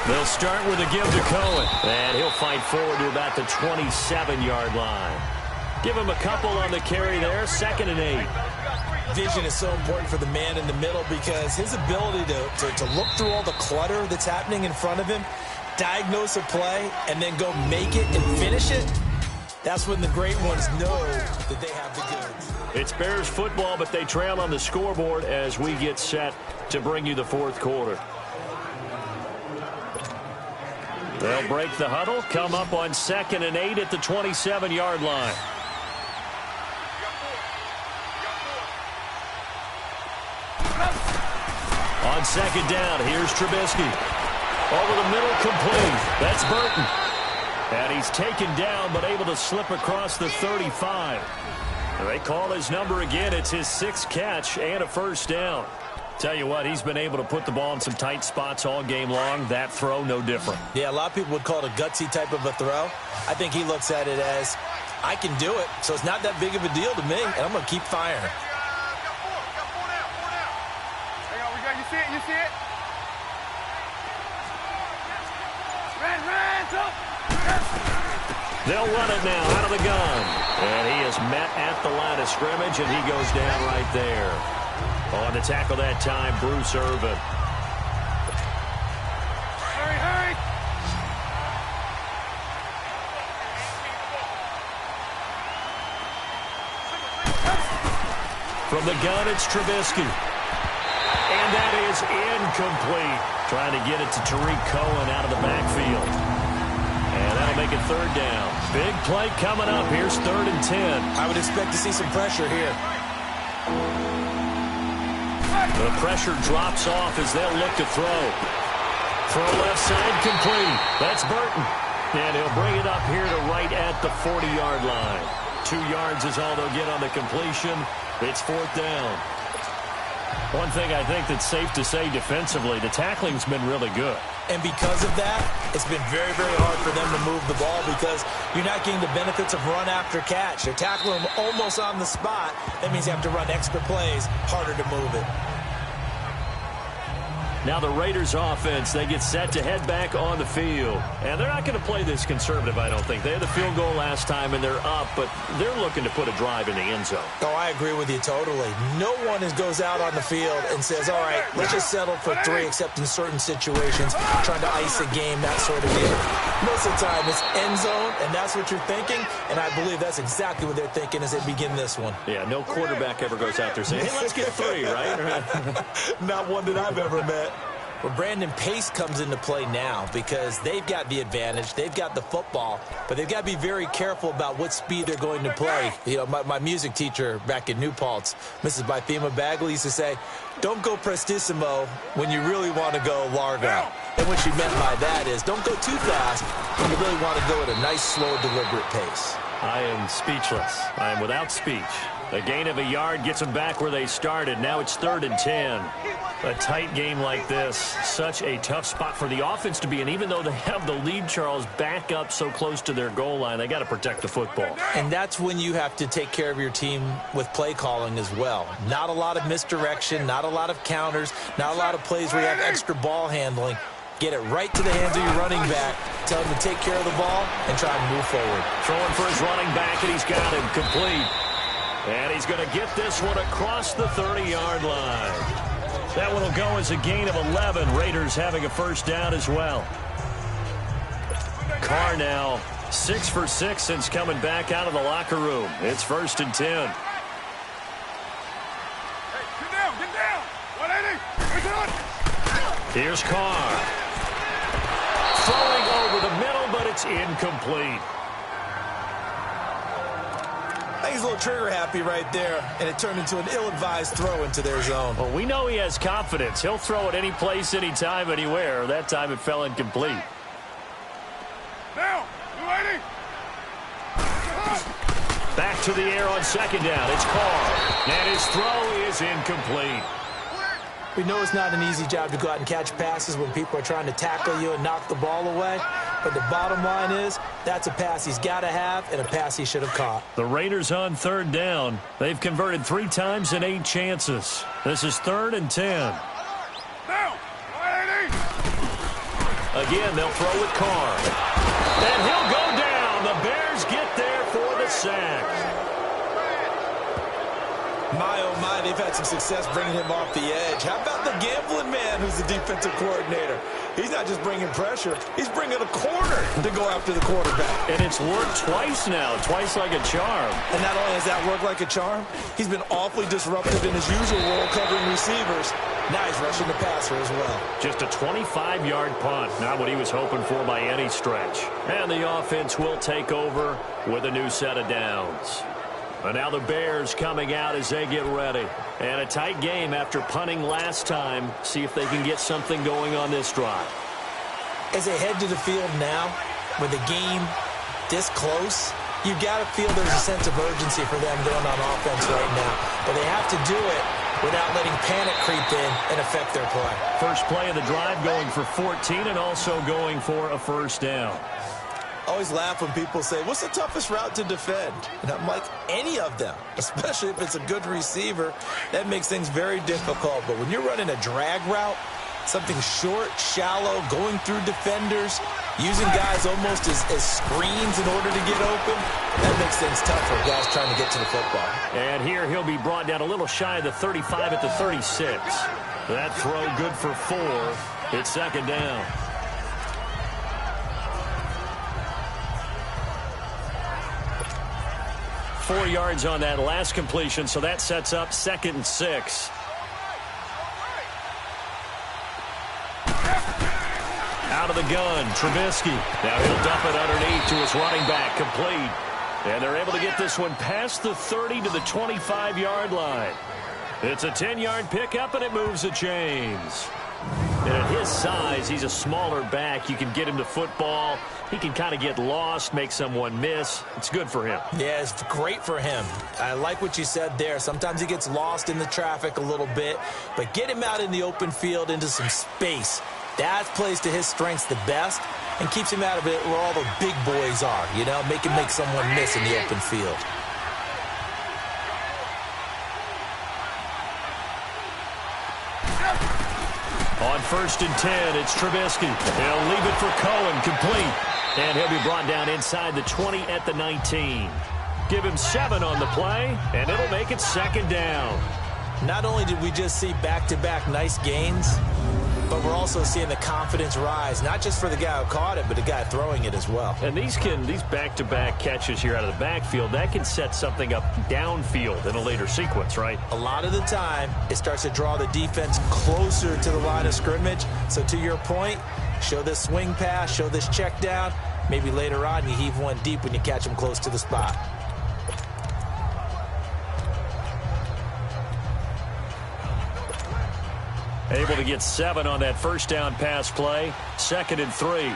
B: They'll start with a give to Cohen. And he'll fight forward to about the 27-yard line. Give him a couple on the carry there. 2nd and 8.
C: Vision is so important for the man in the middle because his ability to look through all the clutter that's happening in front of him, diagnose a play, and then go make it and finish it, that's when the great ones know that they have the goods.
B: It's Bears football, but they trail on the scoreboard as we get set to bring you the 4th quarter. They'll break the huddle, come up on 2nd and 8 at the 27-yard line. On 2nd down, here's Trubisky. Over the middle, complete. That's Burton. And he's taken down, but able to slip across the 35. They call his number again. It's his 6th catch and a 1st down. Tell you what, he's been able to put the ball in some tight spots all game long. That throw, no different.
C: Yeah, a lot of people would call it a gutsy type of a throw. I think he looks at it as, I can do it, so it's not that big of a deal to me, and I'm going to keep firing.
D: You see it? You see it?
B: They'll run it now out of the gun. And he is met at the line of scrimmage, and he goes down right there. On to tackle that time, Bruce Irvin.
D: Hurry, hurry!
B: From the gun, it's Trubisky. And that is incomplete. Trying to get it to Tariq Cohen out of the backfield. And that'll make it third down. Big play coming up. Here's 3rd and 10.
C: I would expect to see some pressure here.
B: The pressure drops off as they'll look to throw. Throw left side complete. That's Burton. And he'll bring it up here to right at the 40-yard line. 2 yards is all they'll get on the completion. It's 4th down. One thing I think that's safe to say defensively, the tackling's been really good.
C: And because of that, it's been very, very hard for them to move the ball because you're not getting the benefits of run after catch. They're tackling them almost on the spot. That means you have to run extra plays, harder to move it.
B: Now the Raiders offense, they get set to head back on the field. And they're not going to play this conservative, I don't think. They had the field goal last time, and they're up, but they're looking to put a drive in the end zone.
C: Oh, I agree with you totally. No one goes out on the field and says, all right, let's just settle for 3, except in certain situations, trying to ice a game, that sort of deal. Most of the time, it's end zone, and that's what you're thinking, and I believe that's exactly what they're thinking as they begin this one.
B: Yeah, no quarterback ever goes out there saying, hey, let's get 3, right?
C: Not one that I've ever met. Well, Brandon, pace comes into play now because they've got the advantage. They've got the football, but they've got to be very careful about what speed they're going to play. You know, my music teacher back in New Paltz, Mrs. Bythema Bagley, used to say, don't go prestissimo when you really want to go largo. And what she meant by that is don't go too fast when you really want to go at a nice, slow, deliberate pace.
B: I am speechless. I am without speech. A gain of a yard gets them back where they started. Now it's 3rd and 10. A tight game like this, such a tough spot for the offense to be in. Even though they have the lead, Charles, back up so close to their goal line, they got to protect the football.
C: And that's when you have to take care of your team with play calling as well. Not a lot of misdirection, not a lot of counters, not a lot of plays where you have extra ball handling. Get it right to the hands of your running back. Tell him to take care of the ball and try and move forward.
B: Throwing for his running back, and he's got him complete. And he's going to get this one across the 30-yard line. That one will go as a gain of 11. Raiders having a first down as well. Carr now 6 for 6 since coming back out of the locker room. It's 1st and 10.
D: Hey, get down, get down. 180.
B: Here's Carr. Throwing over the middle, but it's incomplete.
C: He's a little trigger happy right there, and it turned into an ill-advised throw into their zone.
B: Well, we know he has confidence. He'll throw it any place, anytime, anywhere. That time it fell incomplete.
D: Down, 280.
B: Back to the air on 2nd down. It's Carr. And his throw is incomplete.
C: We know it's not an easy job to go out and catch passes when people are trying to tackle you and knock the ball away. But the bottom line is that's a pass he's got to have and a pass he should have caught.
B: The Raiders on 3rd down. They've converted 3 times in 8 chances. This is 3rd and 10.
D: Down, 180.
B: Again, they'll throw with Carr. And he'll go down. The Bears get there for the sack.
C: My, oh my, they've had some success bringing him off the edge. How about the gambling man who's the defensive coordinator? He's not just bringing pressure, he's bringing a corner to go after the quarterback.
B: And it's worked twice now, twice like a charm.
C: And not only has that worked like a charm, he's been awfully disruptive in his usual role covering receivers. Now he's rushing the passer as well.
B: Just a 25-yard punt, not what he was hoping for by any stretch. And the offense will take over with a new set of downs. And now the Bears coming out as they get ready. And a tight game after punting last time. See if they can get something going on this drive.
C: As they head to the field now, with the game this close, you've got to feel there's a sense of urgency for them going on offense right now. But they have to do it without letting panic creep in and affect their play.
B: First play of the drive going for 14 and also going for a first down.
C: I always laugh when people say, what's the toughest route to defend? And I'm like, any of them, especially if it's a good receiver. That makes things very difficult. But when you're running a drag route, something short, shallow, going through defenders, using guys almost as screens in order to get open, that makes things tough for guys trying to get to the football.
B: And here he'll be brought down a little shy of the 35 at the 36. That throw good for 4. It's 2nd down. 4 yards on that last completion, so that sets up 2nd and 6. Out of the gun, Trubisky. Now he'll dump it underneath to his running back, complete. And they're able to get this one past the 30 to the 25-yard line. It's a 10-yard pickup, and it moves the chains. And at his size, he's a smaller back. You can get him to football. He can kind of get lost, make someone miss. It's good for him.
C: Yeah, it's great for him. I like what you said there. Sometimes he gets lost in the traffic a little bit, but get him out in the open field into some space. That plays to his strengths the best and keeps him out of it where all the big boys are, you know, make him make someone miss in the open field.
B: On 1st and 10, it's Trubisky. He'll leave it for Cohen, complete. And he'll be brought down inside the 20 at the 19. Give him 7 on the play, and it'll make it 2nd down.
C: Not only did we just see back-to-back nice gains, but we're also seeing the confidence rise, not just for the guy who caught it, but the guy throwing it as well.
B: And these back-to-back catches here out of the backfield, that can set something up downfield in a later sequence, right?
C: A lot of the time, it starts to draw the defense closer to the line of scrimmage. So to your point, show this swing pass, show this check down. Maybe later on you heave one deep when you catch him close to the spot.
B: Able to get 7 on that 1st down pass play. 2nd and 3.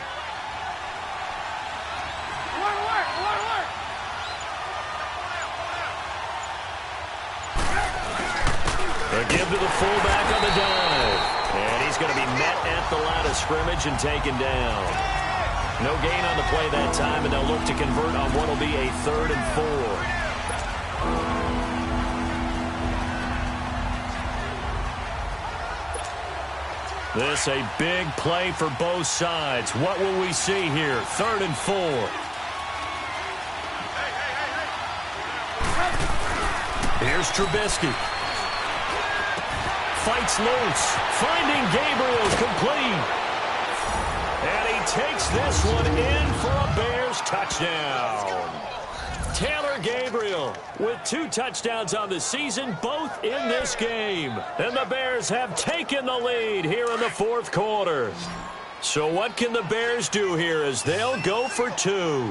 B: A give to the fullback on the dive. And he's going to be met at the line of scrimmage and taken down. No gain on the play that time, and they'll look to convert on what will be a 3rd and 4. This a big play for both sides. What will we see here? 3rd and 4. Here's Trubisky. Fights loose. Finding Gabriel, complete. And he takes this one in for a Bears touchdown. Taylor Gabriel with 2 touchdowns on the season, both in this game. And the Bears have taken the lead here in the 4th quarter. So what can the Bears do here as they'll go for 2?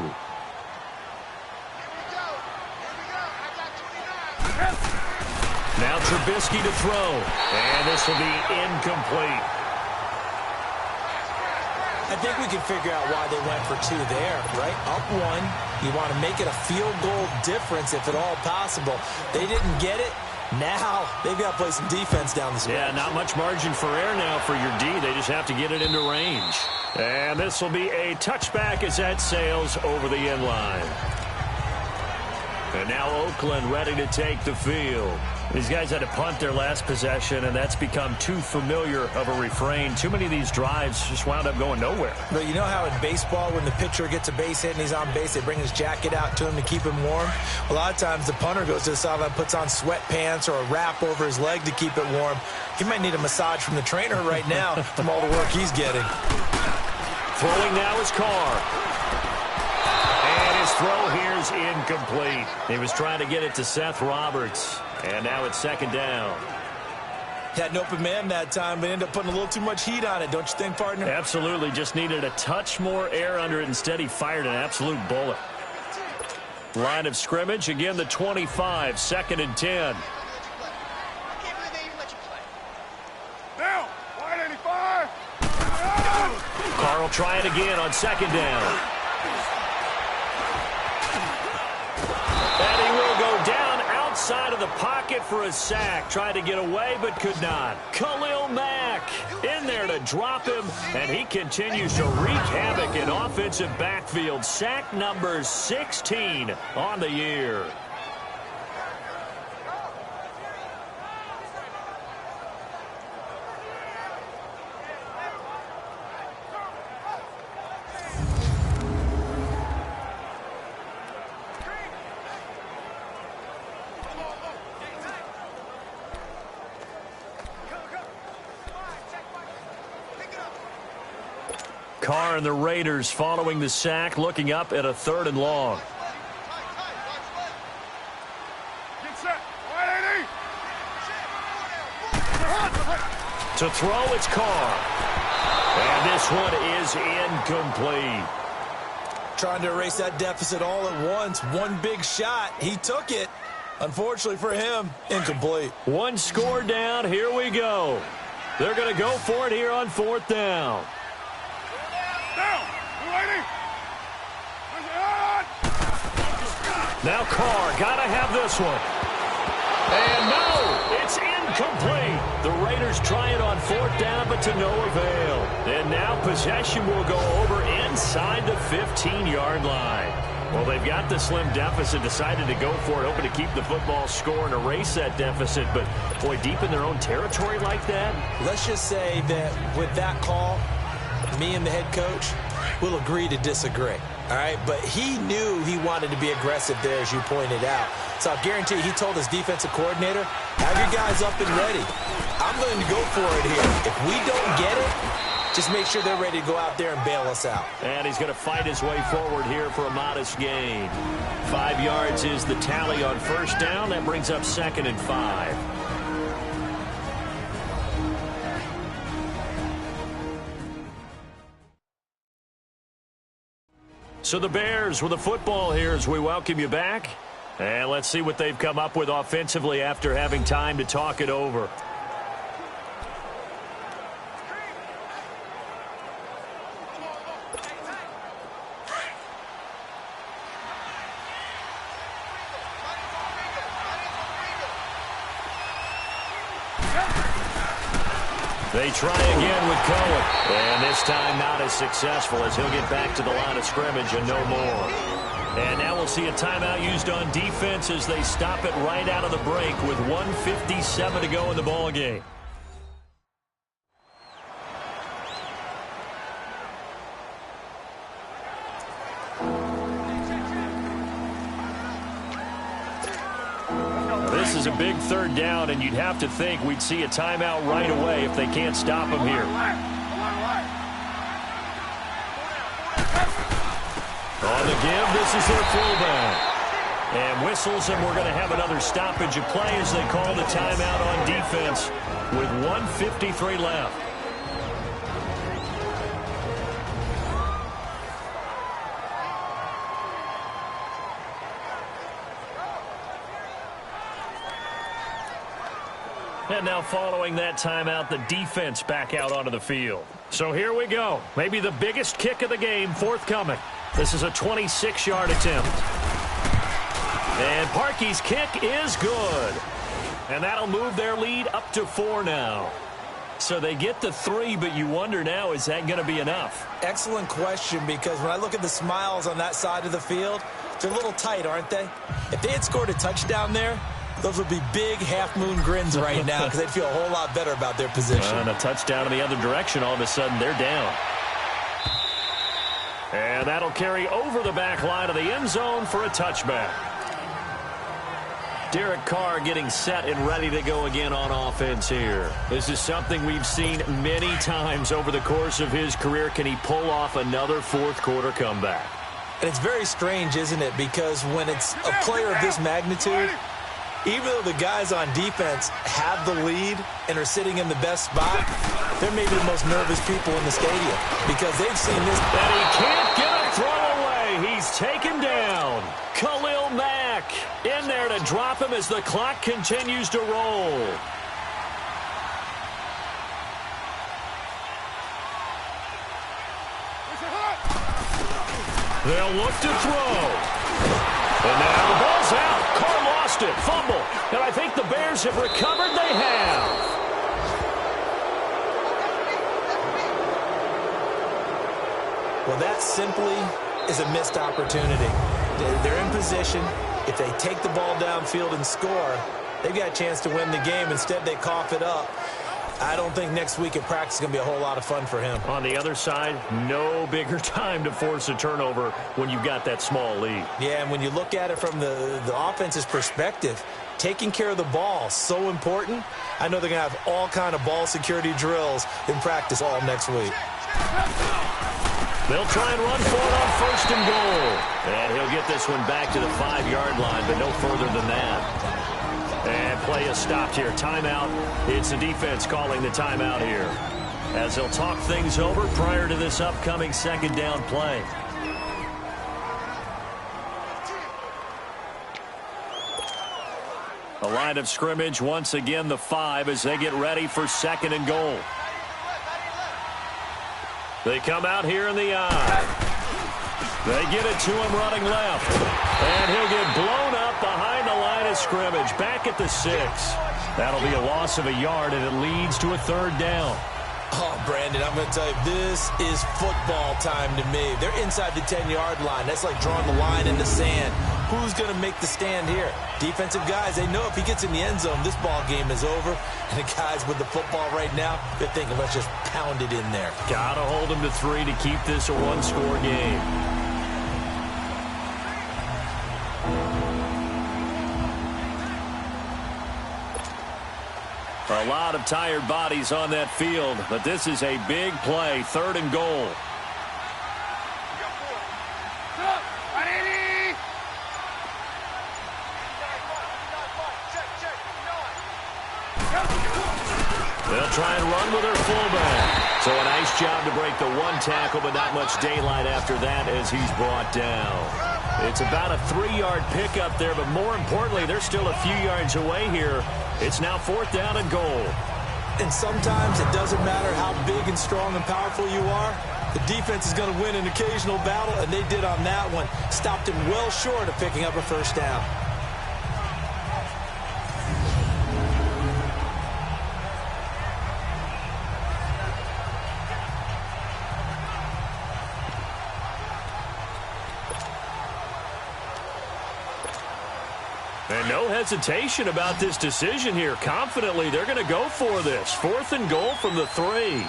B: Now Trubisky to throw. And this will be incomplete.
C: I think we can figure out why they went for 2 there, right? Up 1. You want to make it a field goal difference if at all possible. They didn't get it. Now they've got to play some defense down the stretch.
B: Yeah, not much margin for error now for your D. They just have to get it into range. And this will be a touchback as that sails over the end line. And now Oakland ready to take the field. These guys had to punt their last possession, and that's become too familiar of a refrain. Too many of these drives just wound up going nowhere.
C: But you know how in baseball, when the pitcher gets a base hit and he's on base, they bring his jacket out to him to keep him warm? A lot of times the punter goes to the sideline, puts on sweatpants or a wrap over his leg to keep it warm. He might need a massage from the trainer right now from all the work he's getting.
B: Throwing now is Carr. And his throw here is incomplete. He was trying to get it to Seth Roberts. And now it's 2nd down.
C: Had an open man that time, but ended up putting a little too much heat on it, don't you think, partner?
B: Absolutely. Just needed a touch more air under it. Instead, he fired an absolute bullet. Line of scrimmage, again, the 25, 2nd and 10.
D: Down. Wide 85.
B: Carr will try it again on 2nd down. And he will go down outside of the pocket for a sack. Tried to get away, but could not. Khalil Mack in there to drop him, and he continues to wreak havoc in offensive backfield. Sack number 16 on the year. Carr and the Raiders following the sack, looking up at a 3rd and long. To throw, it's Carr. And this one is incomplete.
C: Trying to erase that deficit all at once. One big shot. He took it. Unfortunately for him, incomplete.
B: One score down. Here we go. They're going to go for it here on 4th down. Now Carr, got to have this one. And no, it's incomplete. The Raiders try it on 4th down, but to no avail. And now possession will go over inside the 15-yard line. Well, they've got the slim deficit, decided to go for it, hoping to keep the football score and erase that deficit. But, boy, deep in their own territory like that?
C: Let's just say that with that call, me and the head coach will agree to disagree. All right, but he knew he wanted to be aggressive there, as you pointed out. So I guarantee you, he told his defensive coordinator, have your guys up and ready. I'm going to go for it here. If we don't get it, just make sure they're ready to go out there and bail us out.
B: And he's going to fight his way forward here for a modest gain. 5 yards is the tally on 1st down. That brings up 2nd and 5. So the Bears with the football here as we welcome you back. And let's see what they've come up with offensively after having time to talk it over. They try again with Cohen. And this time not as successful as he'll get back to the line of scrimmage and no more. And now we'll see a timeout used on defense as they stop it right out of the break with 1:57 to go in the ballgame. This is a big 3rd down, and you'd have to think we'd see a timeout right away if they can't stop him here. On the give, this is their fullback. And whistles, and we're going to have another stoppage of play as they call the timeout on defense with 1:53 left. And now following that timeout, the defense back out onto the field. So here we go. Maybe the biggest kick of the game forthcoming. This is a 26-yard attempt. And Parkey's kick is good. And that'll move their lead up to 4 now. So they get the 3, but you wonder now, is that going to be enough?
C: Excellent question, because when I look at the smiles on that side of the field, they're a little tight, aren't they? If they had scored a touchdown there, those would be big half-moon grins right now because they'd feel a whole lot better about their position.
B: And a touchdown in the other direction, all of a sudden they're down. And that'll carry over the back line of the end zone for a touchback. Derek Carr getting set and ready to go again on offense here. This is something we've seen many times over the course of his career. Can he pull off another fourth-quarter comeback?
C: And it's very strange, isn't it? Because when it's a player of this magnitude, even though the guys on defense have the lead and are sitting in the best spot, they're maybe the most nervous people in the stadium because they've seen this.
B: And he can't get a throw away. He's taken down. Khalil Mack in there to drop him as the clock continues to roll. They'll look to throw. And now the ball's out. Carr lost it. Fumble. And I think the Bears have recovered. They have.
C: Well, that simply is a missed opportunity. They're in position. If they take the ball downfield and score, they've got a chance to win the game. Instead, they cough it up. I don't think next week at practice is going to be a whole lot of fun for him.
B: On the other side, no bigger time to force a turnover when you've got that small lead.
C: Yeah, and when you look at it from the offense's perspective, taking care of the ball, so important. I know they're going to have all kind of ball security drills in practice all next week.
B: They'll try and run for it on 1st and goal. And he'll get this one back to the 5-yard line, but no further than that. play is stopped here. Timeout. It's the defense calling the timeout here, as they'll talk things over prior to this upcoming second down play. The line of scrimmage, once again, the 5 as they get ready for second and goal. They come out here in the eye. They get it to him running left. And he'll get blown up behind the line of scrimmage. Back at the 6. That'll be a loss of a yard, and it leads to a third down.
C: Oh, Brandon, I'm going to tell you, this is football time to me. They're inside the 10-yard line. That's like drawing the line in the sand. Who's going to make the stand here? Defensive guys, they know if he gets in the end zone, this ball game is over. And the guys with the football right now, they're thinking, let's just pound it in there.
B: Got to hold him to 3 to keep this a one-score game. A lot of tired bodies on that field, but this is a big play, 3rd and goal. They'll try and run with their fullback. So a nice job to break the 1 tackle, but not much daylight after that as he's brought down. It's about a 3-yard pickup there, but more importantly, they're still a few yards away here. It's now 4th down and goal.
C: And sometimes it doesn't matter how big and strong and powerful you are. The defense is going to win an occasional battle, and they did on that one. Stopped him well short of picking up a first down.
B: And no hesitation about this decision here. Confidently, they're going to go for this. 4th and goal from the 3.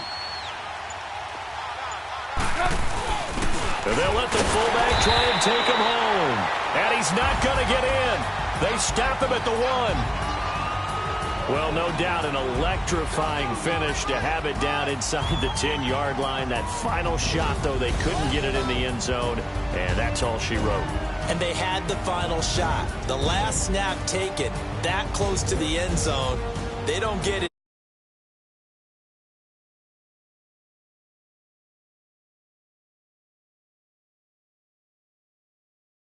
B: And they'll let the fullback try and take him home. And he's not going to get in. They stop him at the 1. Well, no doubt an electrifying finish to have it down inside the 10-yard line. That final shot, though, they couldn't get it in the end zone. And that's all she wrote.
C: And they had the final shot. The last snap taken that close to the end zone. They don't get it